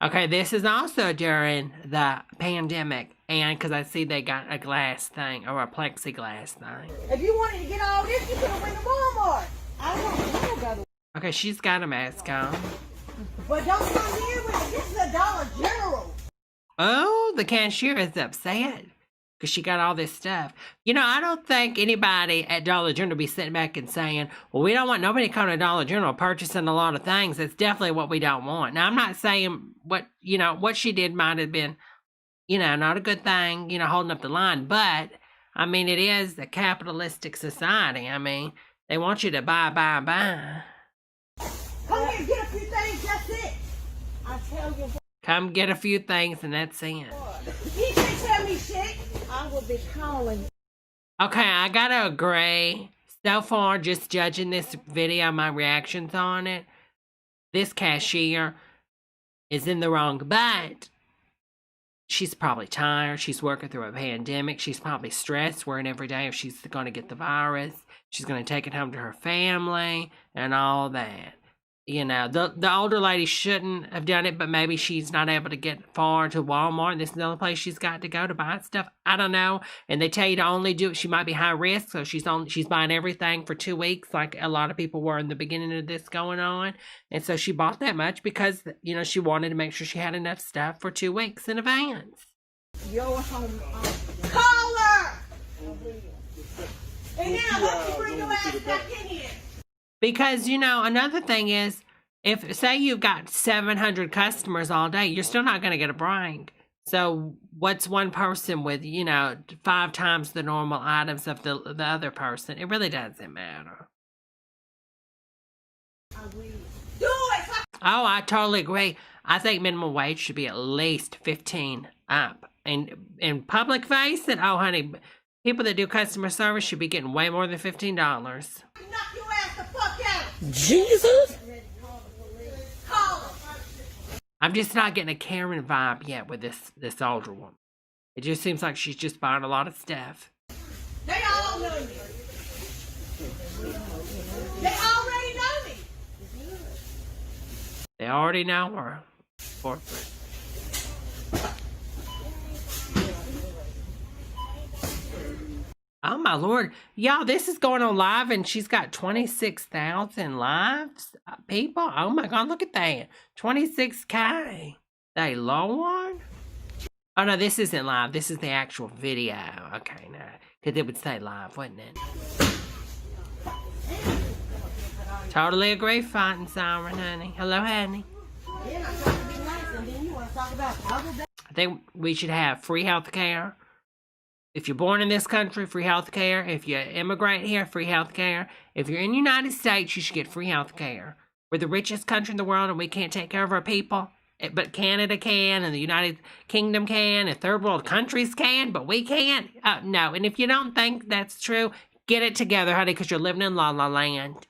Okay, this is also during the pandemic, and because I see they got a glass thing, or a plexiglass thing. If you wanted to get all this, you could have went to Walmart. I don't got it. Okay, she's got a mask on. But don't come here with it. This is a Dollar General. Oh, the cashier is upset because she got all this stuff. You know, I don't think anybody at Dollar General will be sitting back and saying, well, we don't want nobody coming to Dollar General purchasing a lot of things. That's definitely what we don't want. Now, I'm not saying what she did might have been, not a good thing, holding up the line. But, I mean, it is a capitalistic society. I mean, they want you to buy. Come here, get a few things, that's it. I tell you what. Come get a few things and that's it. You can't tell me shit. I will be calling. Okay, I gotta agree. So far, just judging this video, my reactions on it, this cashier is in the wrong, but she's probably tired. She's working through a pandemic. She's probably stressed, worrying every day if she's going to get the virus. She's going to take it home to her family and all that. The older lady shouldn't have done it, but maybe she's not able to get far to Walmart. And this is the only place she's got to go to buy stuff. I don't know. And they tell you to only do it. She might be high risk, so she's buying everything for 2 weeks, like a lot of people were in the beginning of this going on. And so she bought that much because, she wanted to make sure she had enough stuff for 2 weeks in advance. Your home. Call her! And now, let me bring your ass back in here. Because, another thing is, if, say you've got 700 customers all day, you're still not going to get a break. So what's one person with, 5 times the normal items of the other person? It really doesn't matter. Do it! Oh, I totally agree. I think minimum wage should be at least 15 up. And in public facing, oh, honey, people that do customer service should be getting way more than $15. Knock your ass the fuck out! Jesus! Call her! I'm just not getting a Karen vibe yet with this older woman. It just seems like she's just buying a lot of stuff. They all know me. They already know me. They already know her. Oh my Lord. Y'all, this is going on live and she's got 26,000 lives. People. Oh my God, look at that. 26K. They Lord. Oh no, this isn't live. This is the actual video. Okay, no. Because it would say live, wouldn't it? Totally agree, fighting siren, honey. Hello, honey. I think we should have free health care. If you're born in this country, free health care. If you immigrate here, free health care. If you're in the United States, you should get free health care. We're the richest country in the world and we can't take care of our people. But Canada can, and the United Kingdom can, and third world countries can, but we can't. No, and if you don't think that's true, get it together, honey, because you're living in La La Land.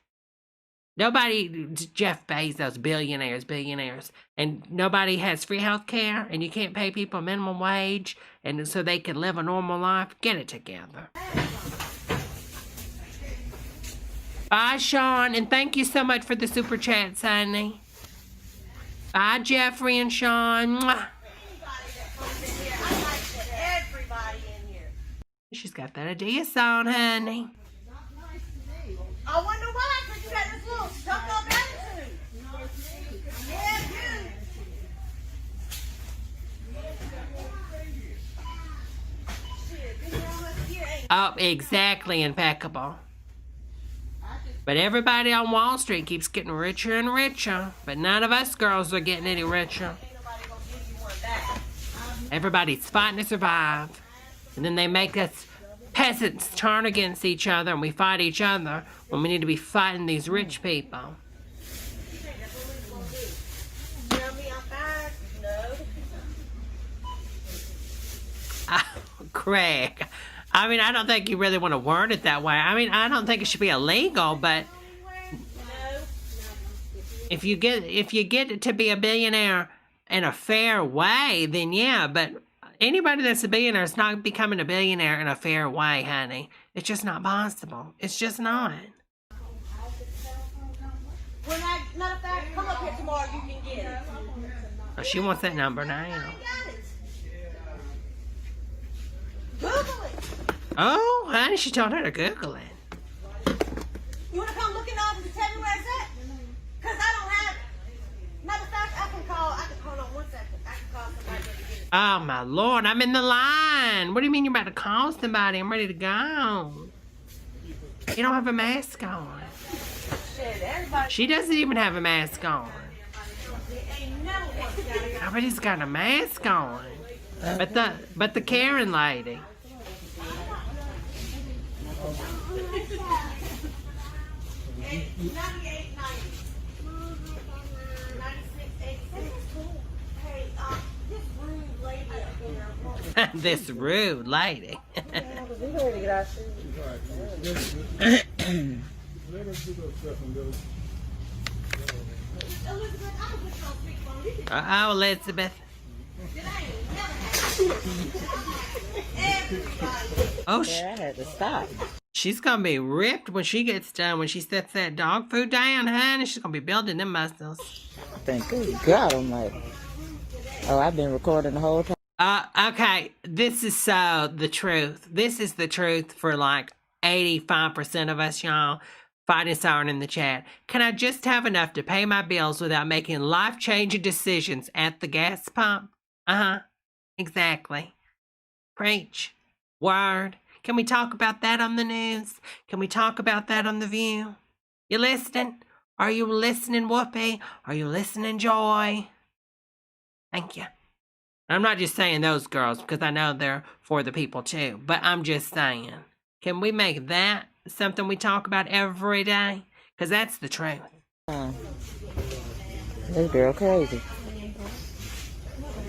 Nobody, Jeff Bezos, billionaires, and nobody has free health care, and you can't pay people minimum wage, and so they can live a normal life. Get it together. Bye, Sean, and thank you so much for the super chat, honey. Bye, Jeffrey and Sean. Mwah. She's got that Adidas on, honey. I wonder why, because you got this little stuck up attitude. Yeah, dude. Oh, exactly, impeccable. But everybody on Wall Street keeps getting richer and richer. But none of us girls are getting any richer. Everybody's fighting to survive. And then they make us peasants turn against each other and we fight each other when we need to be fighting these rich people. Craig. I mean, I don't think you really want to word it that way. I mean, I don't think it should be illegal, but if you get to be a billionaire in a fair way, then yeah, but anybody that's a billionaire is not becoming a billionaire in a fair way, honey. It's just not possible. It's just not. When matter of fact, come up here tomorrow, you can get it. Oh, she wants that number now. Google it. Oh, honey, she told her to Google it. You want to come look in the office and tell me where it's at? Because I don't have it. Matter of fact, I can hold on 1 second. I can call somebody to get it. Oh, my Lord, I'm in the line. What do you mean you're about to call somebody? I'm ready to go. You don't have a mask on. Shit, everybody. She doesn't even have a mask on. Everybody's got a mask on. But the Karen lady. This rude lady. Uh-oh, Elizabeth. Oh, I had to stop. She's gonna be ripped when she gets done. When she sets that dog food down, honey, she's gonna be building them muscles. Thank God Almighty. Oh, I've been recording the whole time. Okay, this is so the truth. This is the truth for like 85% of us, y'all. Fighting siren in the chat. Can I just have enough to pay my bills without making life-changing decisions at the gas pump? Exactly. Preach. Word. Can we talk about that on the news? Can we talk about that on The View? You listening? Are you listening, Whoopi? Are you listening, Joy? Thank you. I'm not just saying those girls because I know they're for the people too, but I'm just saying, can we make that something we talk about every day? Because that's the truth. This girl crazy.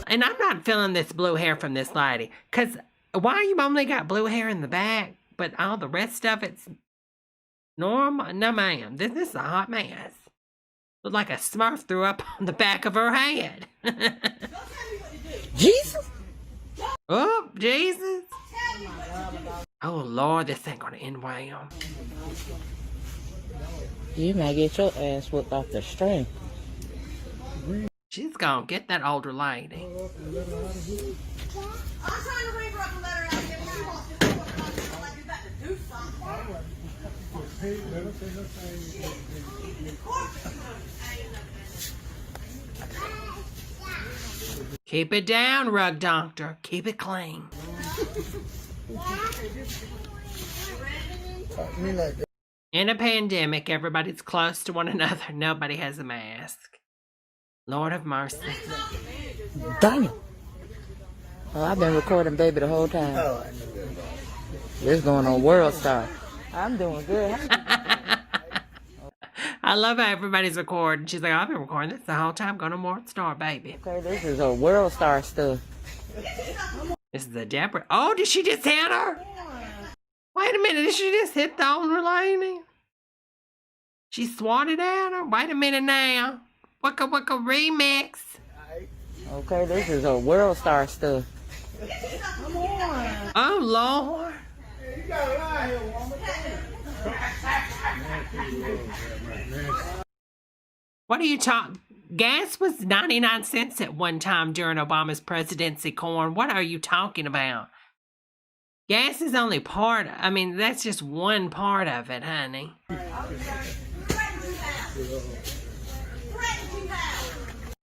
And I'm not feeling this blue hair from this lady. Because why you only got blue hair in the back, but all the rest of it's normal? No, ma'am. This is a hot mess. Looked like a Smurf threw up on the back of her head. Jesus? Oh, Jesus. Oh, Lord, this ain't going to end well. You might get your ass whipped off the string. She's going to get that older lady. I'm trying to read her up a letter out here, but she wants to do what like you're about to do Keep it down, rug doctor. Keep it clean. In a pandemic, everybody's close to one another. Nobody has a mask. Lord have mercy. Damn. Oh, I've been recording baby the whole time. This going on World Star. I'm doing good. I love how everybody's recording. She's like, I've been recording this the whole time. Going to World Star, baby. Okay, this is a World Star stuff. This is the Debra. Oh, did she just hit her? Wait a minute. Did she just hit the older lady? She swatted at her? Wait a minute now. Wicka Wicka remix. Okay, this is a World Star stuff. Oh, Lord. What are you talking? Gas was 99 cents at one time during Obama's presidency, Corn. What are you talking about? Gas is only part. I mean, that's just one part of it, honey.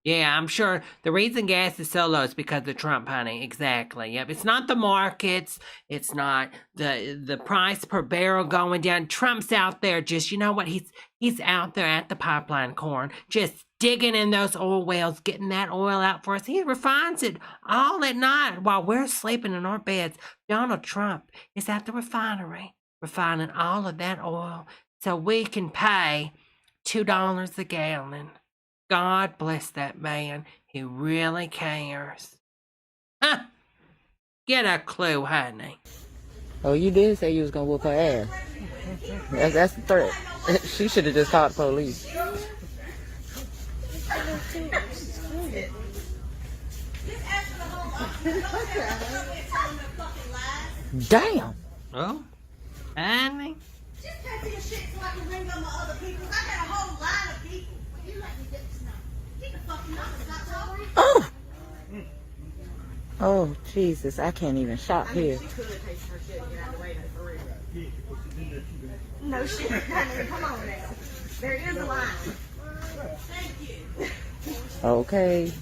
Yeah, I'm sure the reason gas is so low is because of Trump, honey. Exactly. Yep. It's not the markets. It's not the price per barrel going down. Trump's out there just, you know what? He's out there at the pipeline, Corn, just digging in those oil wells, getting that oil out for us. He refines it all at night while we're sleeping in our beds. Donald Trump is at the refinery refining all of that oil so we can pay $2 a gallon. God bless that man. He really cares. Huh. Get a clue, honey. Oh, you did say you was going to whoop her ass. That's the threat. She should have just called the police. Damn. Oh, honey. Just cut your shit so I can ring up my other people. I got a whole line of people. You let me get this now. Get the fucking number. Stop talking. Oh. Oh, Jesus. I can't even shop here. She could take her shit and get out of the way for real. No shit. Honey, come on now. There is a line. Thank you. Okay.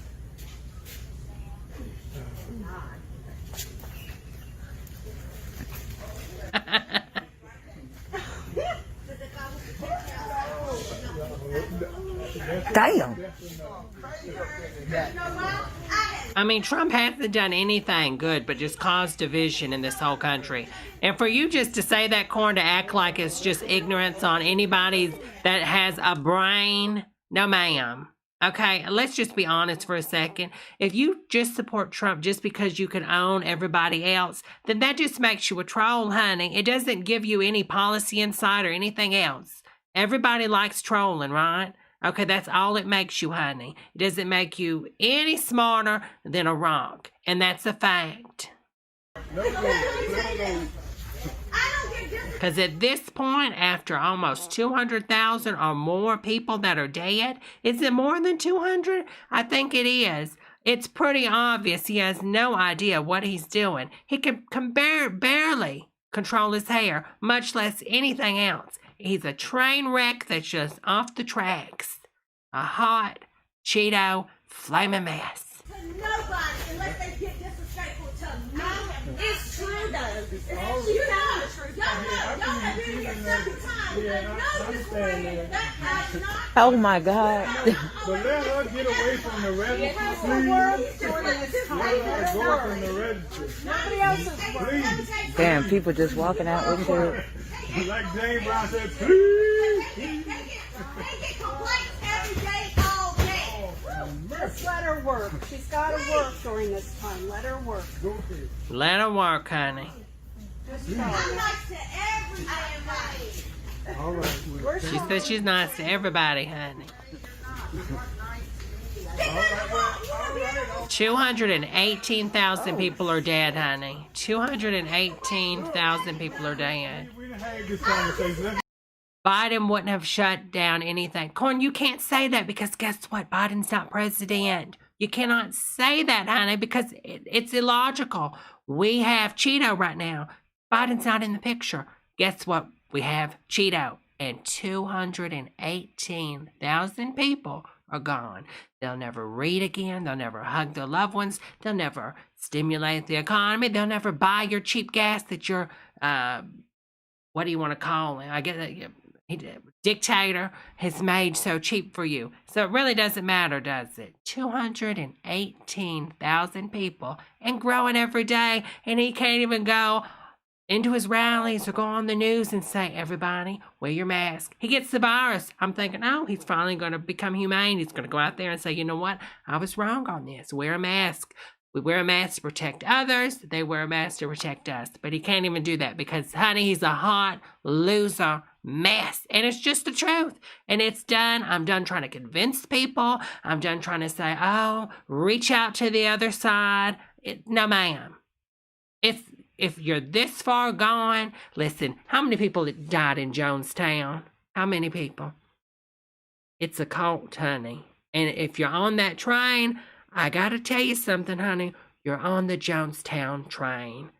Damn. I mean, Trump hasn't done anything good but just caused division in this whole country. And for you just to say that, Corn, to act like it's just ignorance on anybody that has a brain, no ma'am. Okay, let's just be honest for a second. If you just support Trump just because you can own everybody else, then that just makes you a troll, honey. It doesn't give you any policy insight or anything else. Everybody likes trolling, right? Okay, that's all it makes you, honey. It doesn't make you any smarter than a rock. And that's a fact. Because at this point, after almost 200,000 or more people that are dead, is it more than 200? I think it is. It's pretty obvious he has no idea what he's doing. He can barely control his hair, much less anything else. He's a train wreck that's just off the tracks. A hot Cheeto flaming mess. To nobody unless they get disrespectful to me. It's true though. You know it's true. Y'all have been here several times. No disagreement. That is not. Oh my God. But let her get away from the register, please. Let her go from the register. Nobody else's Please. Damn, people just walking out with you. Like James Brown said, please. They get complaints every day, all day. Just let her work. She's got to work during this time. Let her work. Let her work, honey. I'm nice to everybody. All right. She says she's nice to everybody, honey. 218,000 people are dead, honey. 218,000 people are dead. We done had this conversation. Biden wouldn't have shut down anything. Corn, you can't say that because guess what? Biden's not president. You cannot say that, honey, because it's illogical. We have Cheeto right now. Biden's not in the picture. Guess what? We have Cheeto. and 218,000 people are gone. They'll never read again. They'll never hug their loved ones. They'll never stimulate the economy. They'll never buy your cheap gas that your, what do you want to call it? I get that. Dictator has made so cheap for you. So it really doesn't matter, does it? 218,000 people and growing every day, and he can't even go into his rallies or go on the news and say, everybody, wear your mask. He gets the virus. I'm thinking, oh, he's finally going to become humane. He's going to go out there and say, you know what? I was wrong on this. Wear a mask. We wear a mask to protect others. They wear a mask to protect us. But he can't even do that because, honey, he's a hot loser mess. And it's just the truth. And it's done. I'm done trying to convince people. I'm done trying to say, oh, reach out to the other side. No, ma'am. If you're this far gone, listen, how many people died in Jonestown? How many people? It's a cult, honey. And if you're on that train, I gotta tell you something, honey. You're on the Jonestown train.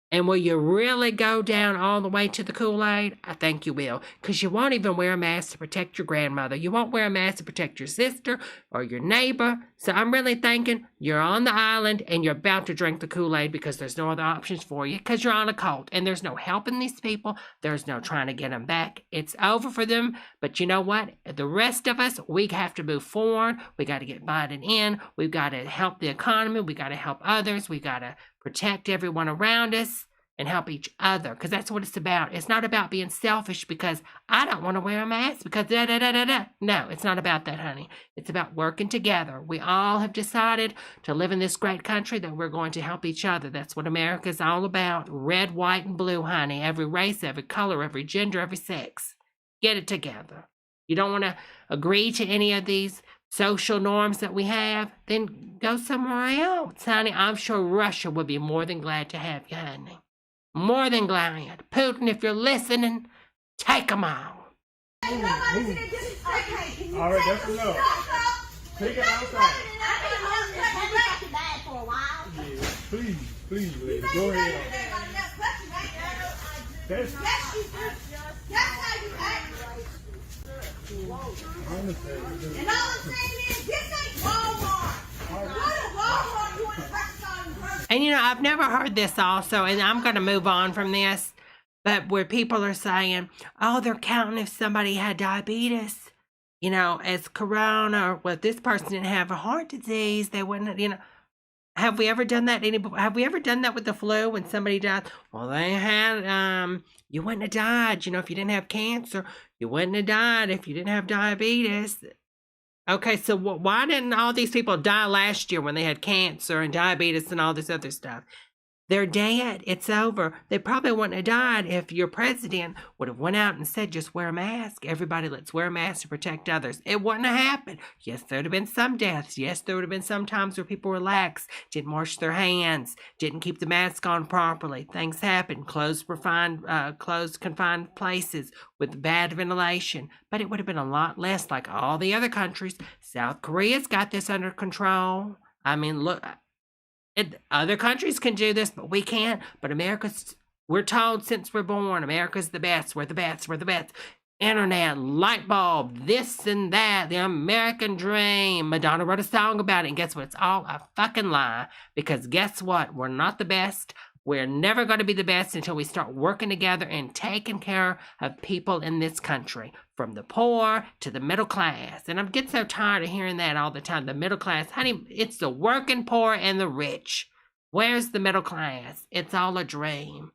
And will you really go down all the way to the Kool-Aid? I think you will. Because you won't even wear a mask to protect your grandmother. You won't wear a mask to protect your sister or your neighbor. So I'm really thinking you're on the island and you're about to drink the Kool-Aid because there's no other options for you. Because you're on a cult. And there's no helping these people. There's no trying to get them back. It's over for them. But you know what? The rest of us, we have to move forward. We got to get Biden in. We've got to help the economy. We got to help others. We got to protect everyone around us and help each other, because that's what it's about. It's not about being selfish because I don't want to wear a mask because da-da-da-da-da. No, it's not about that, honey. It's about working together. We all have decided to live in this great country that we're going to help each other. That's what America's all about. Red, white, and blue, honey. Every race, every color, every gender, every sex. Get it together. You don't want to agree to any of these social norms that we have, then go somewhere else, honey. I'm sure Russia would be more than glad to have you, honey. More than glad. Putin, if you're listening, take them all. All right, that's enough. Take it outside. Yeah, please, lady, go ahead. That's how you act. And all I'm saying is, this ain't Walmart. Go to Walmart, you want to practice on person. And you know, I've never heard this also, and I'm going to move on from this, but where people are saying, oh, they're counting if somebody had diabetes, you know, as corona, or well, this person didn't have a heart disease, they wouldn't, you know. Have we ever done that? Have we ever done that with the flu when somebody died? Well, they had, you wouldn't have died, you know, if you didn't have cancer. You wouldn't have died if you didn't have diabetes. Okay, so why didn't all these people die last year when they had cancer and diabetes and all this other stuff? They're dead. It's over. They probably wouldn't have died if your president would have went out and said, just wear a mask. Everybody, let's wear a mask to protect others. It wouldn't have happened. Yes, there would have been some deaths. Yes, there would have been some times where people were lax, didn't wash their hands, didn't keep the mask on properly. Things happen. Closed confined places with bad ventilation. But it would have been a lot less like all the other countries. South Korea's got this under control. I mean, look. Other countries can do this, but we can't. But we're told since we're born, America's the best. We're the best. We're the best. Internet, light bulb, this and that, the American dream. Madonna wrote a song about it, and guess what? It's all a fucking lie. Because guess what? We're not the best. We're never going to be the best until we start working together and taking care of people in this country, from the poor to the middle class. And I'm getting so tired of hearing that all the time. The middle class, honey, it's the working poor and the rich. Where's the middle class? It's all a dream.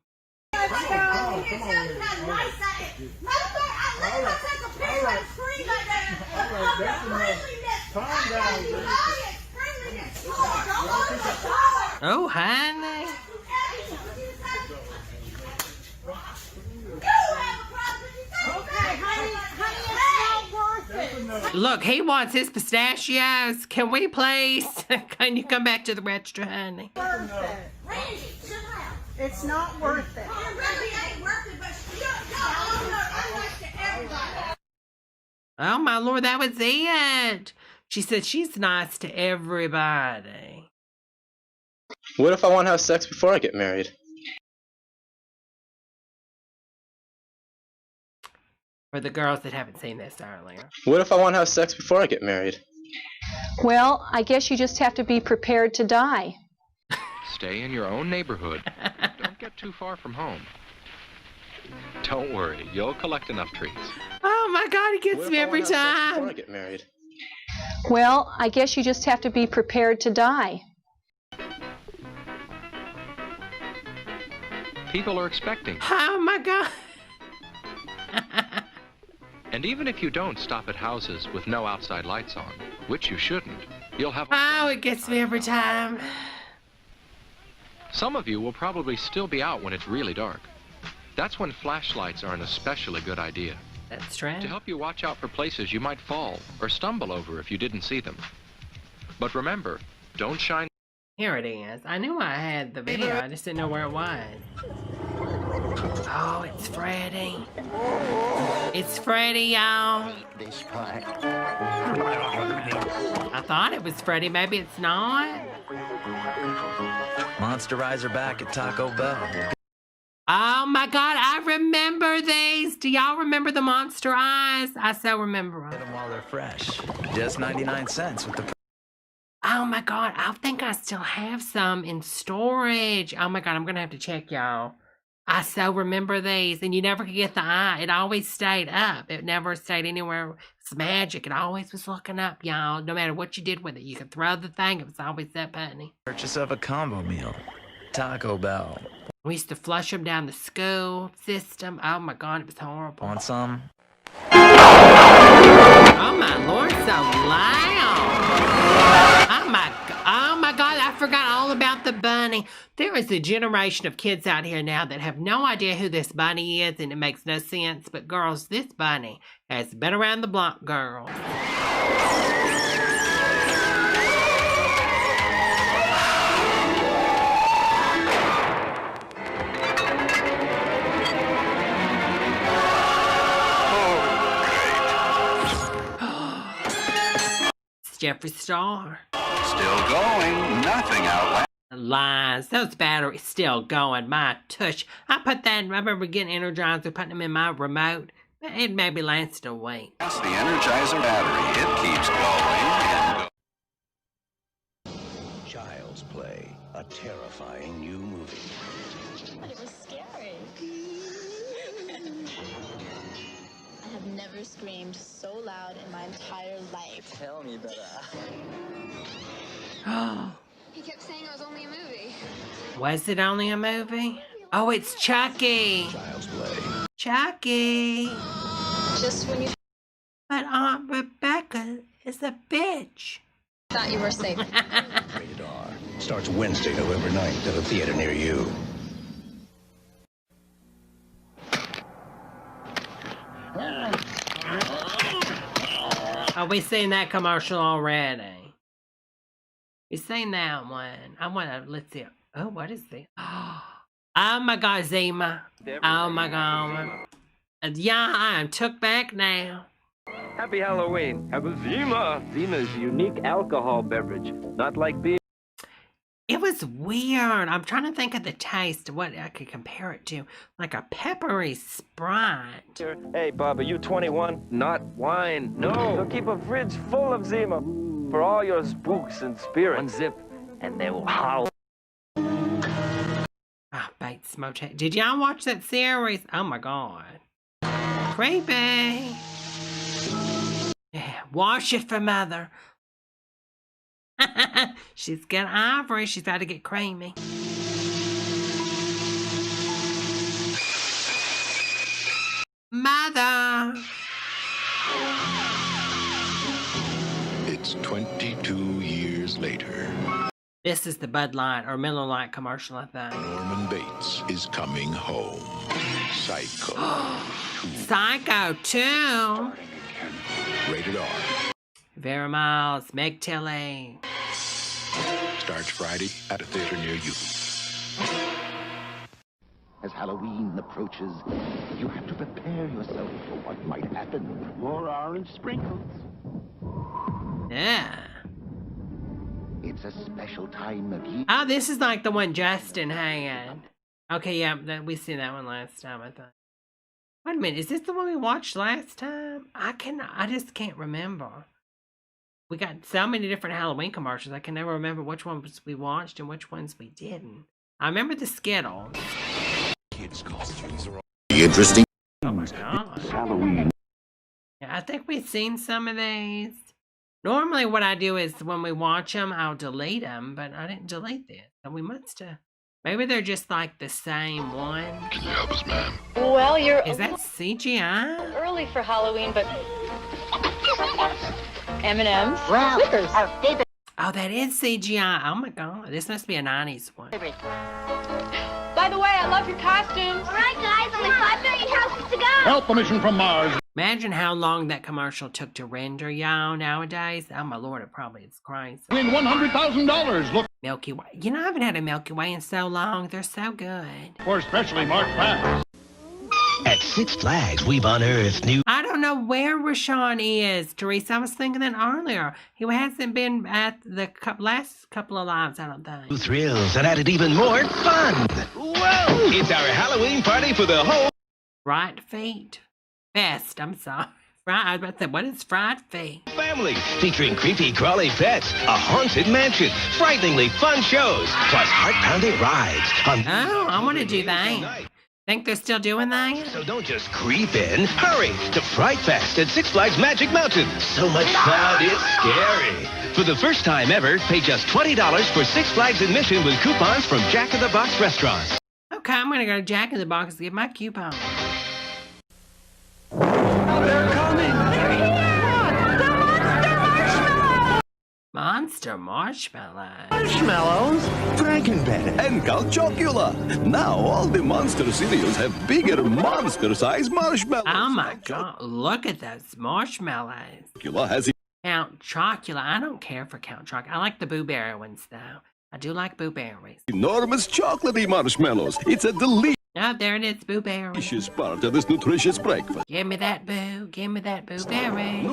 Oh, honey. Look, he wants his pistachios. Can we please? Can you come back to the register, honey? It's not worth it. Oh, my Lord, that was it. She said she's nice to everybody. What if I want to have sex before I get married? For the girls that haven't seen this earlier. What if I want to have sex before I get married? Well, I guess you just have to be prepared to die. Stay in your own neighborhood. Don't get too far from home. Don't worry, you'll collect enough treats. Oh my God, it gets me every time. Before I get married. Well, I guess you just have to be prepared to die. People are expecting. Oh my God. And even if you don't stop at houses with no outside lights on, which you shouldn't, you'll have... Oh, it gets me every time. Some of you will probably still be out when it's really dark. That's when flashlights are an especially good idea. That's true. To help you watch out for places you might fall or stumble over if you didn't see them. But remember, don't shine... Here it is. I knew I had the video, I just didn't know where it was. Oh, it's Freddy. It's Freddy, y'all. I thought it was Freddy. Maybe it's not. Monster Eyes are back at Taco Bell. Oh my God, I remember these. Do y'all remember the Monster Eyes? I so remember them. Get them while they're fresh. Just 99 cents with the... Oh my God, I think I still have some in storage. Oh my God, I'm going to have to check, y'all. I so remember these, and you never could get the eye. It always stayed up. It never stayed anywhere. It's magic. It always was looking up, y'all. No matter what you did with it, you could throw the thing. It was always that bunny. Purchase of a combo meal. Taco Bell. We used to flush them down the school system. Oh my God, it was horrible. Want some? Oh my Lord, so loud. Oh my God, I forgot all about the bunny. There is a generation of kids out here now that have no idea who this bunny is, and it makes no sense. But girls, this bunny has been around the block, girls. It's Jeffree Star. Still going, nothing outlandish. Lies. Those batteries still going. My tush. I put that, I remember getting Energizer, putting them in my remote. It maybe lasted a week. That's the Energizer battery. It keeps going and Child's Play, a terrifying new movie. It was scary. I have never screamed so loud in my entire life. Tell me better. He kept saying it was only a movie. Was it only a movie? Oh, it's Chucky. Child's Play. Chucky. Just when you But Aunt Rebecca is a bitch. thought you were safe. Rated R. Starts Wednesday, November 9th at a theater near you. Oh, we seen that commercial already. We seen that one. I want to, let's see. Oh, what is this? Oh my God, Zima. Oh my God. Yeah, I am took back now. Happy Halloween. Have a Zima. Zima's unique alcohol beverage. Not like beer. It was weird. I'm trying to think of the taste, what I could compare it to. Like a peppery Sprite. Hey, Bob, are you 21? Not wine. No. So keep a fridge full of Zima for all your spooks and spirits. Unzip, and they will howl. Oh, Bates Motel. Did y'all watch that series? Oh my God. Creepy. Yeah, wash it for mother. She's got ivory. She's got to get creamy. Mother. It's 22 years later. This is the Bud Light or Miller Lite commercial, I think. Norman Bates is coming home. Psycho. Psycho 2. Rated R. Vera Miles, Meg Tilly. Starts Friday at a theater near you. As Halloween approaches, you have to prepare yourself for what might happen. More orange sprinkles. Yeah. It's a special time of year. Oh, this is like the one Justin had. Okay, yeah, we seen that one last time, I thought. Wait a minute, is this the one we watched last time? I just can't remember. We got so many different Halloween commercials. I can never remember which ones we watched and which ones we didn't. I remember the Skittles. Kids' costumes are interesting. Oh my god. Halloween. Yeah, I think we've seen some of these. Normally what I do is when we watch them, I'll delete them, but I didn't delete this. So we must have. Maybe they're just like the same one. Can you help us, ma'am? Well, you're Is that CGI? early for Halloween, but M&M's, Well, Snickers. our favorite. Oh, that is CGI. Oh my god. This must be a 90s one. By the way, I love your costumes. All right, guys, only 5 million houses to go. Help the mission from Mars. Imagine how long that commercial took to render, y'all, nowadays. Oh my lord, it probably is crazy. Win $100,000. Look Milky Way. You know, I haven't had a Milky Way in so long. They're so good. for specially marked packs. At Six Flags, we've unearthed new I don't know where Rashawn is, Teresa. I was thinking that earlier. He hasn't been at the last couple of lives, I don't think. thrills and added even more fun. Whoa! It's our Halloween party for the whole Right Feet Fest. I'm sorry. I was about to say, what is Fried Feet? family, featuring creepy, crawly pets, a haunted mansion, frighteningly fun shows, plus heart-pounding rides. Oh, I want to do that. Think they're still doing that? So don't just creep in. Hurry to Fright Fest at Six Flags Magic Mountain. So much fun, it's scary. For the first time ever, pay just $20 for Six Flags admission with coupons from Jack in the Box restaurants. Okay, I'm going to go to Jack in the Box and get my coupon. They're coming! Monster Marshmallow. Marshmallows, Frankenberry, and Count Chocula. Now all the monster cereals have bigger monster-sized marshmallows. Oh my god, look at those marshmallows. Chocula has Count Chocula. I don't care for Count Chocula. I like the Boo Berry ones though. I do like Boo Berries. enormous chocolatey marshmallows. It's a delicious Oh, there it is, Boo Berry. part of this nutritious breakfast. Give me that Boo. Give me that Boo Berry.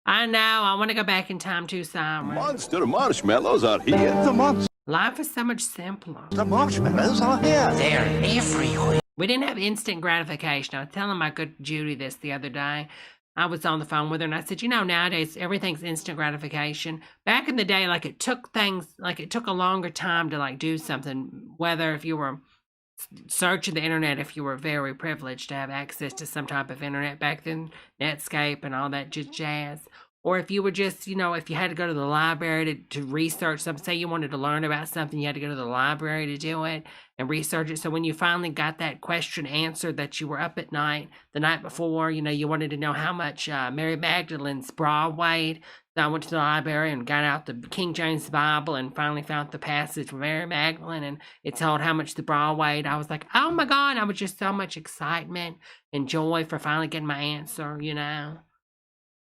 I know. I want to go back in time too, Simon. Monster marshmallows are here. Life is so much simpler. The marshmallows are here. They're everywhere. We didn't have instant gratification. I was telling my good Judy this the other day. I was on the phone with her and I said, you know, nowadays everything's instant gratification. Back in the day, like it took a longer time to like do something, whether if you were searching the internet, if you were very privileged to have access to some type of internet back then, Netscape and all that jazz. Or if you were just, you know, if you had to go to the library to research something, say you wanted to learn about something, you had to go to the library to do it and research it. So when you finally got that question answered that you were up at night, the night before, you know, you wanted to know how much Mary Magdalene's bra weighed. So I went to the library and got out the King James Bible and finally found the passage for Mary Magdalene and it told how much the bra weighed. I was like, oh my God, I was just so much excitement and joy for finally getting my answer, you know.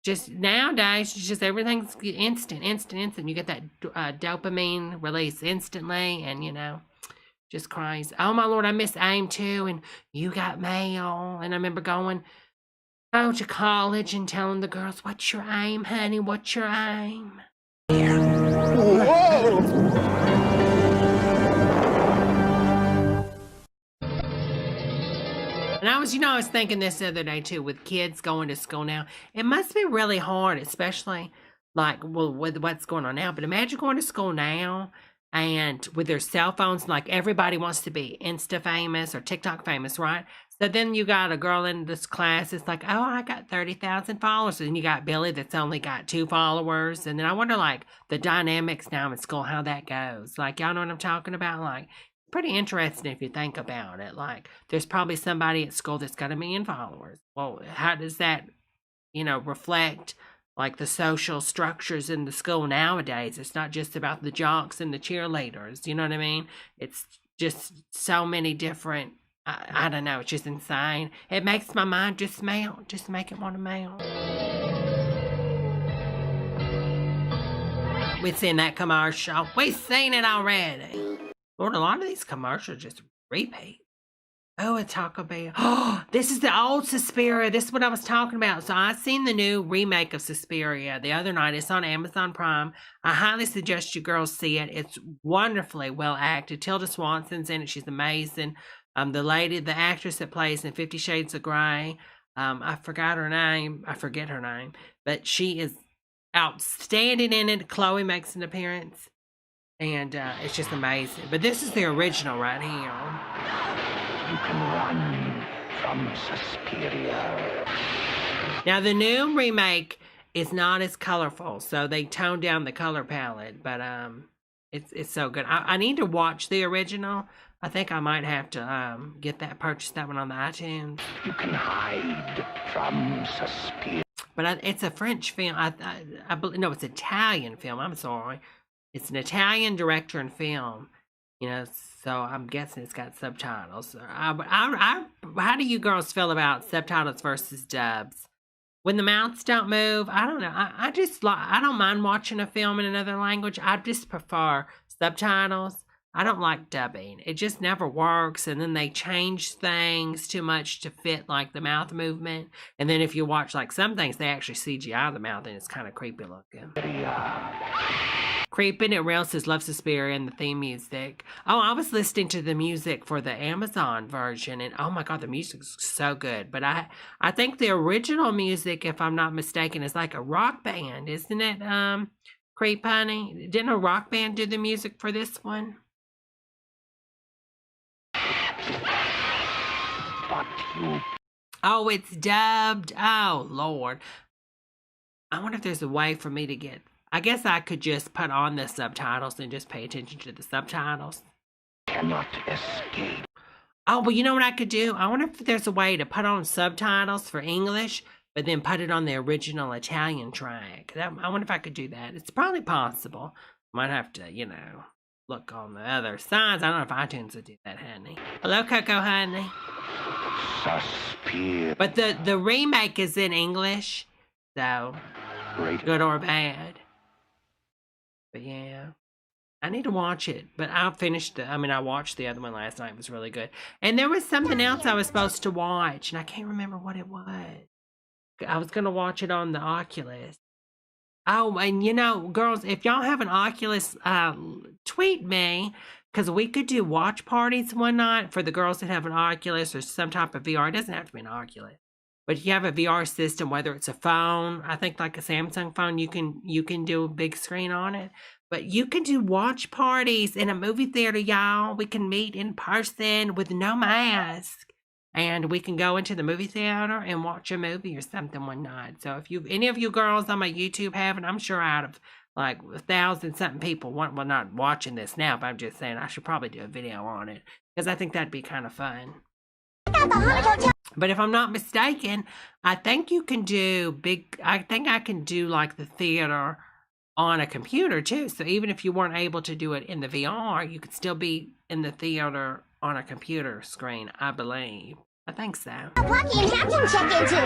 Just nowadays, it's just everything's instant. You get that dopamine release instantly, and you know, just crazy. Oh my Lord, I miss AIM too, and you got mail. And I remember going to college and telling the girls, "What's your AIM, honey? What's your AIM?" Whoa! And I was thinking this the other day too, with kids going to school now. It must be really hard, especially like, well, with what's going on now. But imagine going to school now and with their cell phones, like everybody wants to be Insta famous or TikTok famous, right? So then you got a girl in this class, it's like, oh, I got 30,000 followers. And you got Billy that's only got 2 followers. And then I wonder, like, the dynamics now in school, how that goes. Like, y'all know what I'm talking about? Like, pretty interesting if you think about it. Like, there's probably somebody at school that's got 1 million followers. Well, how does that, reflect, like, the social structures in the school nowadays? It's not just about the jocks and the cheerleaders, you know what I mean? It's just so many different, I don't know, it's just insane. It makes my mind just melt, just make it want to melt. We've seen that commercial. We've seen it already. Lord, a lot of these commercials just repeat. Oh, a Taco Bell. Oh, this is the old Suspiria. This is what I was talking about. So I seen the new remake of Suspiria the other night. It's on Amazon Prime. I highly suggest you girls see it. It's wonderfully well acted. Tilda Swanson's in it. She's amazing. The lady, the actress that plays in 50 Shades of Grey, I forgot her name. I forget her name, but she is outstanding in it. Chloe makes an appearance, and it's just amazing. But this is the original right here. You can run from Suspiria. Now, the new remake is not as colorful, so they toned down the color palette, but it's so good. I need to watch the original. I think I might have to purchase that one on the iTunes. You can hide from Suspiria. But it's a French film. I believe, no, it's an Italian film. I'm sorry. It's an Italian director and film. You know, so I'm guessing it's got subtitles. How do you girls feel about subtitles versus dubs? When the mouths don't move, I don't know. I don't mind watching a film in another language. I just prefer subtitles. I don't like dubbing. It just never works. And then they change things too much to fit like the mouth movement. And then if you watch like some things, they actually CGI the mouth and it's kind of creepy looking. Creeping It Real says love Suspiria and the theme music. Oh, I was listening to the music for the Amazon version and oh my God, the music's so good. But I think the original music, if I'm not mistaken, is like a rock band, isn't it? Creep Honey? Didn't a rock band do the music for this one? Oh, it's dubbed. Oh, Lord. I wonder if there's a way for me to get... I guess I could just put on the subtitles and just pay attention to the subtitles. Cannot escape. Oh, well, you know what I could do? I wonder if there's a way to put on subtitles for English, but then put it on the original Italian track. I wonder if I could do that. It's probably possible. Might have to, you know, look on the other sides. I don't know if iTunes would do that, honey. Hello, Coco, honey. Suspiria. But the remake is in English, so good or bad. But yeah, I need to watch it. But I watched the other one last night. It was really good. And there was something else I was supposed to watch, and I can't remember what it was. I was going to watch it on the Oculus. Oh, and you know, girls, if y'all have an Oculus, tweet me. Because we could do watch parties one night for the girls that have an Oculus or some type of VR. It doesn't have to be an Oculus. But if you have a VR system, whether it's a phone, I think like a Samsung phone, you can do a big screen on it. But you can do watch parties in a movie theater, y'all. We can meet in person with no mask. And we can go into the movie theater and watch a movie or something one night. So if any of you girls on my YouTube have it, I'm sure out of like 1,000-something people, well, not watching this now, but I'm just saying I should probably do a video on it. Because I think that'd be kind of fun. But if I'm not mistaken, I think you can do I think I can do like the theater on a computer too. So even if you weren't able to do it in the VR, you could still be in the theater on a computer screen, I believe. I think so. Plucky and Hampton check into.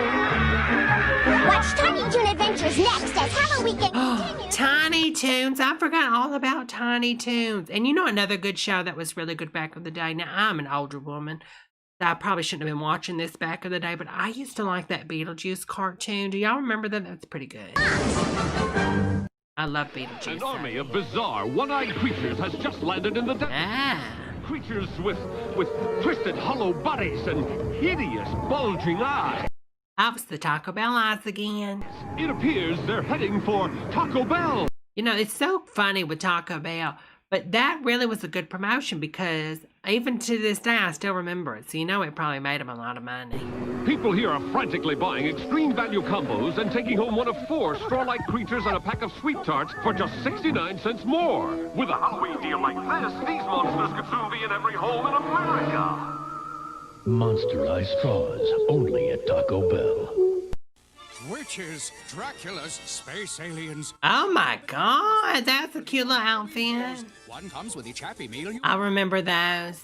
Watch Tiny Toon Adventures next as Hello Weekend continues. Tiny Toons. I forgot all about Tiny Toons. And you know another good show that was really good back in the day. Now, I'm an older woman. I probably shouldn't have been watching this back in the day, but I used to like that Beetlejuice cartoon. Do y'all remember that? That's pretty good. I love Beetlejuice. An army of bizarre, one-eyed creatures has just landed in the desert. Ah. Creatures with twisted, hollow bodies and hideous, bulging eyes. That was the Taco Bell eyes again. It appears they're heading for Taco Bell. You know, it's so funny with Taco Bell, but that really was a good promotion because even to this day, I still remember it. So you know it probably made them a lot of money. People here are frantically buying extreme value combos and taking home one of 4 straw-like creatures and a pack of sweet tarts for just 69 cents more. With a Halloween deal like this, these monsters could soon be in every home in America. Monsterized straws, only at Taco Bell. Witches, Draculas, space aliens. Oh my God, that's a cute little outfit. One comes with each Happy Meal. I remember those.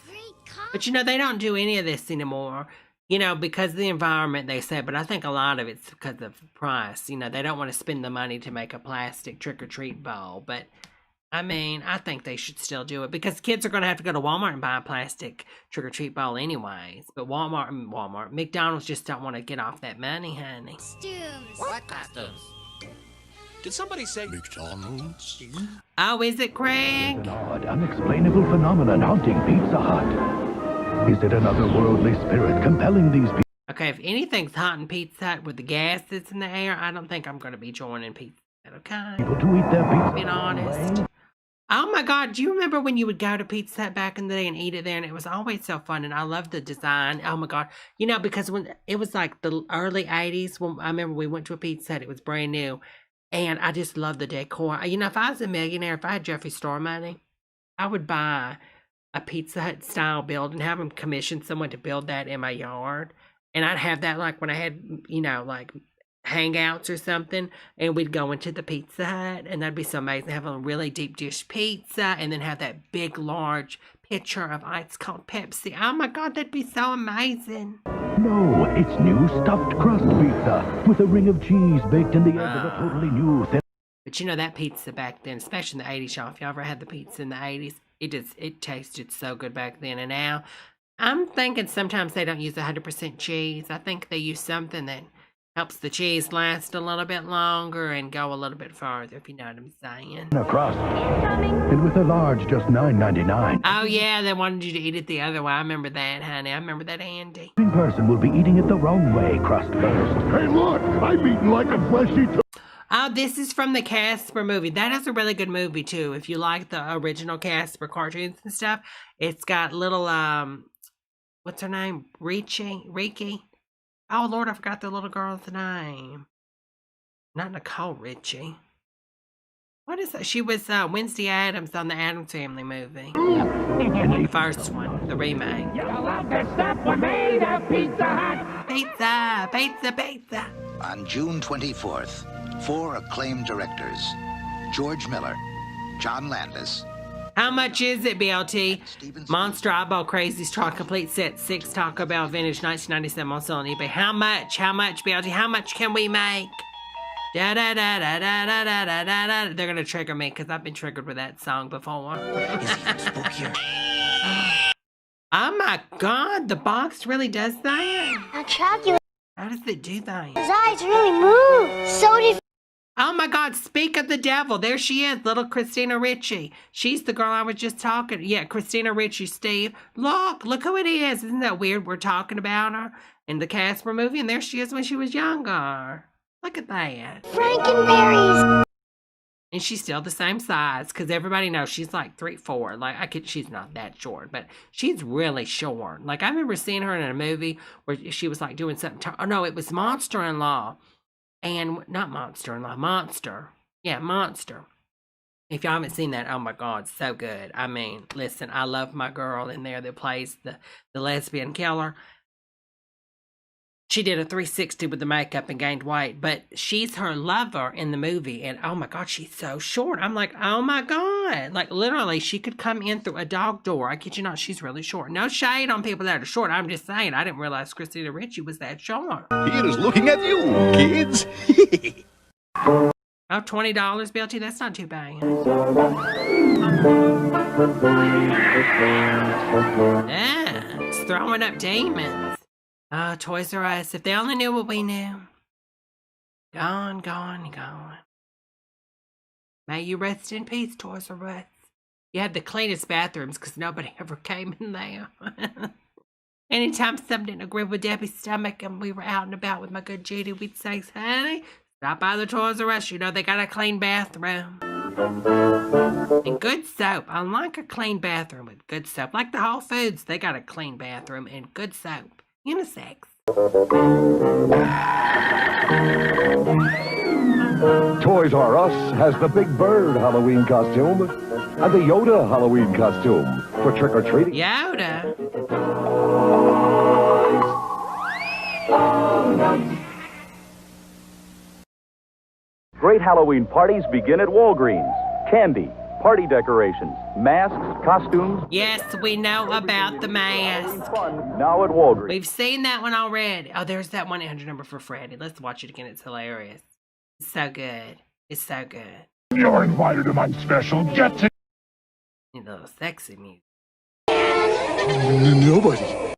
But you know, they don't do any of this anymore. You know, because of the environment, they say, but I think a lot of it's because of price. You know, they don't want to spend the money to make a plastic trick-or-treat bowl. But, I mean, I think they should still do it because kids are going to have to go to Walmart and buy a plastic trick-or-treat bowl anyways. But McDonald's just don't want to get off that money, honey. What costumes? Did somebody say McDonald's? Oh, is it Craig? An odd, unexplainable phenomenon haunting Pizza Hut. Is it an otherworldly spirit compelling these people? Okay, if anything's hot in Pizza Hut with the gas that's in the air, I don't think I'm going to be joining Pizza Hut, okay? To eat their pizza. Being honest. Oh my God, do you remember when you would go to Pizza Hut back in the day and eat it there? And it was always so fun, and I loved the design. Oh my God. You know, because when it was like the early 80s, when I remember we went to a Pizza Hut, it was brand new, and I just loved the decor. You know, if I was a millionaire, if I had Jeffree Star money, I would buy a Pizza Hut style building, have them commission someone to build that in my yard. And I'd have that like when I had, you know, like hangouts or something, and we'd go into the Pizza Hut, and that'd be so amazing. Have a really deep dish pizza, and then have that big, large pitcher of ice cold Pepsi. Oh my God, that'd be so amazing. No, it's new stuffed crust pizza with a ring of cheese baked in the edge of a totally new thin. But you know that pizza back then, especially in the 80s, y'all, if y'all ever had the pizza in the 80s, it tasted so good back then. And now, I'm thinking sometimes they don't use 100% cheese. I think they use something that helps the cheese last a little bit longer and go a little bit farther, if you know what I'm saying. A crust. And with a large, just $9.99. Oh, yeah, they wanted you to eat it the other way. I remember that, honey. I remember that, Andy. In person will be eating it the wrong way, crust first. Hey, look! I'm eating like a fleshy Oh, this is from the Casper movie. That is a really good movie, too. If you like the original Casper cartoons and stuff, it's got little, what's her name? Riki? Oh, Lord, I forgot the little girl's name. Not Nicole Richie. What is that? She was Wednesday Addams on the Addams Family movie. The first one, the remake. You love the stuff we made at Pizza Hut. Pizza, pizza, pizza. On June 24th, 4 acclaimed directors, George Miller, John Landis. How much is it, BLT? Monster Eyeball Crazies Try Complete Set 6 Taco Bell Vintage 1997 on sale on eBay. How much? How much, BLT? How much can we make? Da da da da da da da da da da. They're gonna trigger me because I've been triggered with that song before. Is he spookier? Oh my God, the box really does that? Now chocolate. How does it do that? His eyes really move. So did. Oh my God, speak of the devil. There she is, little Christina Ricci. She's the girl I was just talking. Yeah, Christina Ricci, Steve. Look who it is. Isn't that weird? We're talking about her in the Casper movie, and there she is when she was younger. Look at that. Frankenberries. And she's still the same size, because everybody knows she's like 3'4". Like, she's not that short, but she's really short. Like, I remember seeing her in a movie where she was like doing something. Oh no, it was Monster-in-Law. And not Monster-in-Law, Monster. Yeah, Monster. If y'all haven't seen that, oh my God, so good. I mean, listen, I love my girl in there that plays the lesbian killer. She did a 360 with the makeup and gained weight, but she's her lover in the movie. And oh my God, she's so short. I'm like, oh my God. Like literally, she could come in through a dog door. I kid you not, she's really short. No shade on people that are short. I'm just saying, I didn't realize Christina Ricci was that short. Here is looking at you, kids. Oh, $20, BLT, that's not too bad. Yeah, it's throwing up demons. Oh, Toys R Us, if they only knew what we knew. Gone, gone, gone. May you rest in peace, Toys R Us. You had the cleanest bathrooms because nobody ever came in there. Anytime something didn't agree with Debbie's stomach and we were out and about with my good Judy, we'd say, honey, stop by the Toys R Us. You know they got a clean bathroom. And good soap. I like a clean bathroom with good soap. Like the Whole Foods, they got a clean bathroom and good soap. Unisex. Toys R Us has the Big Bird Halloween costume and the Yoda Halloween costume for trick-or-treating. Yoda? Great Halloween parties begin at Walgreens. Candy, party decorations, masks, costumes. Yes, we know about the mask. Now at Walgreens. We've seen that one already. Oh, there's that 1-800 number for Freddie. Let's watch it again. It's hilarious. It's so good. It's so good. You're invited to my special get-together. A little sexy music. Nobody.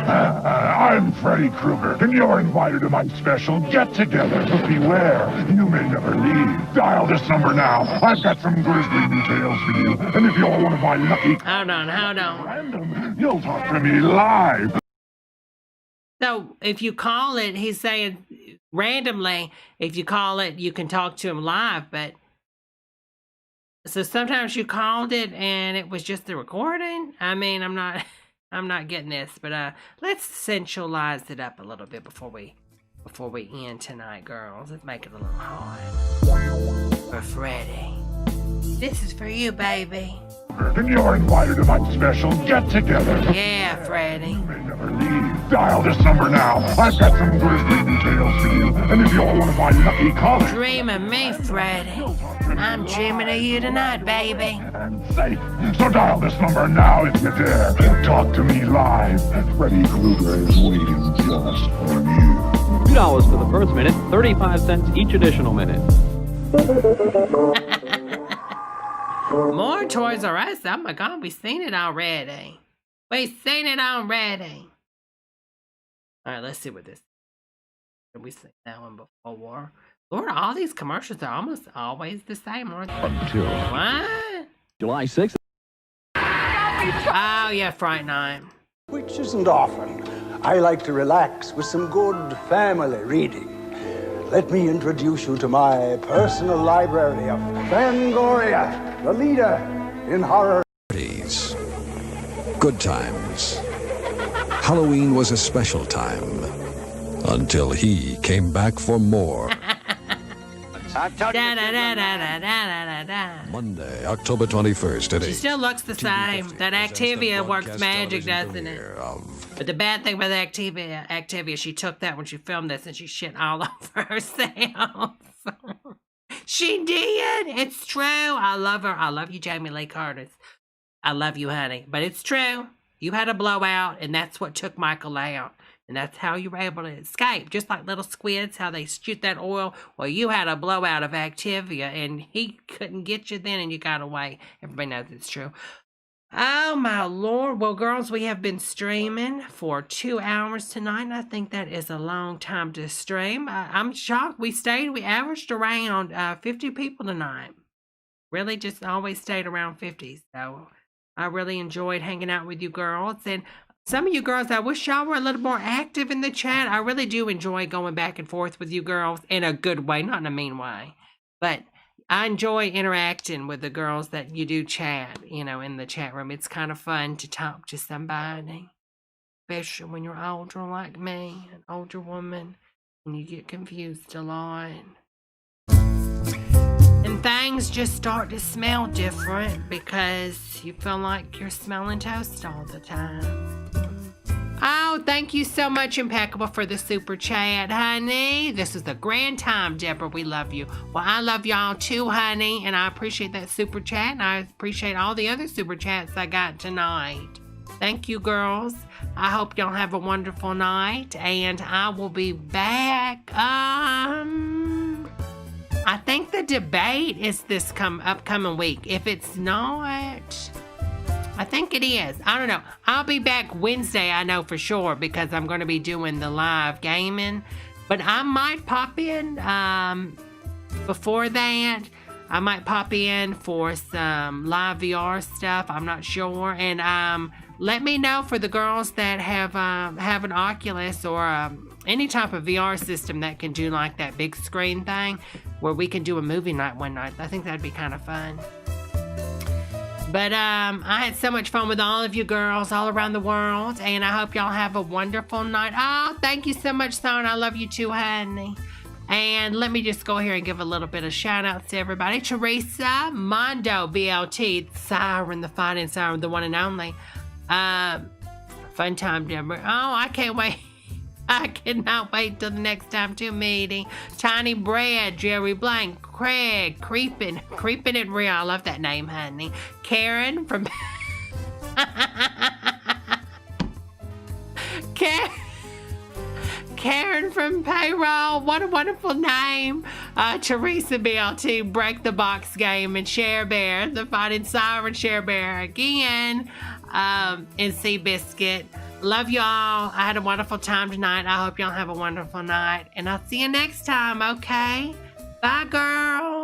I'm Freddy Krueger, and you're invited to my special get-together. But beware, you may never leave. Dial this number now. I've got some grisly details for you. And if you're one of my lucky... Hold on. You'll talk to me live. So if you call it, he's saying randomly, if you call it, you can talk to him live. But so sometimes you called it and it was just the recording. I mean, I'm not getting this, but let's sensualize it up a little bit before we end tonight, girls. Let's make it a little hard for Freddie. This is for you, baby. And you're invited to my special get-together. Yeah, Freddie. You may never leave. Dial this number now. I've got some grisly details for you. And if you're one of my lucky callers... Dream of me, Freddie. I'm dreaming of you tonight, baby. And safe. So dial this number now if you dare. Talk to me live. Freddy Krueger is waiting just for you. $2 for the first minute, 35 cents each additional minute. More Toys R Us. Oh my God, we've seen it already. All right, let's see what this. We've seen that one before. Lord, all these commercials are almost always the same, aren't they? Until what? July 6th. Oh yeah, Fright Night. Which isn't often. I like to relax with some good family reading. Let me introduce you to my personal library of Fangoria, the leader in horror. Good times. Halloween was a special time until he came back for more. Monday, October 21st at 8. She still looks the same. That Activia works magic, doesn't it? But the bad thing about the Activia, she took that when she filmed this and she shit all over herself. She did. It's true. I love her. I love you, Jamie Lee Curtis. I love you, honey. But it's true. You had a blowout, and that's what took Michael out. And that's how you were able to escape. Just like little squids, how they shoot that oil. Well, you had a blowout of Activia, and he couldn't get you then, and you got away. Everybody knows it's true. Oh, my Lord. Well, girls, we have been streaming for 2 hours tonight, and I think that is a long time to stream. I'm shocked. We averaged around 50 people tonight. Really just always stayed around 50. So I really enjoyed hanging out with you girls. And some of you girls, I wish y'all were a little more active in the chat. I really do enjoy going back and forth with you girls in a good way, not in a mean way. But I enjoy interacting with the girls that you do chat, in the chat room. It's kind of fun to talk to somebody, especially when you're older like me, an older woman, and you get confused a lot. And things just start to smell different because you feel like you're smelling toast all the time. Oh, thank you so much, Impeccable, for the super chat, honey. This is a grand time, Deborah. We love you. Well, I love y'all too, honey, and I appreciate that super chat, and I appreciate all the other super chats I got tonight. Thank you, girls. I hope y'all have a wonderful night, and I will be back. I think the debate is this upcoming week. If it's not, I think it is. I don't know. I'll be back Wednesday, I know for sure, because I'm going to be doing the live gaming. But I might pop in before that. I might pop in for some live VR stuff. I'm not sure. And let me know for the girls that have an Oculus or any type of VR system that can do like that big screen thing where we can do a movie night one night. I think that'd be kind of fun. But I had so much fun with all of you girls all around the world, and I hope y'all have a wonderful night. Oh, thank you so much, Son. I love you too, honey. And let me just go here and give a little bit of shout outs to everybody. Teresa, Mondo, BLT, Siren, the fighting siren, the one and only. Fun time, Debra. Oh, I can't wait. I cannot wait till the next time to meeting. Tiny Brad, Jerry Blank, Craig, Creepin' It Real. I love that name, honey. Karen from Karen from Payroll. What a wonderful name. Teresa BLT, Break the Box Game, and Share Bear, the fighting siren Share Bear again. And Sea Biscuit. Love y'all. I had a wonderful time tonight. I hope y'all have a wonderful night. And I'll see you next time, okay? Bye, girl.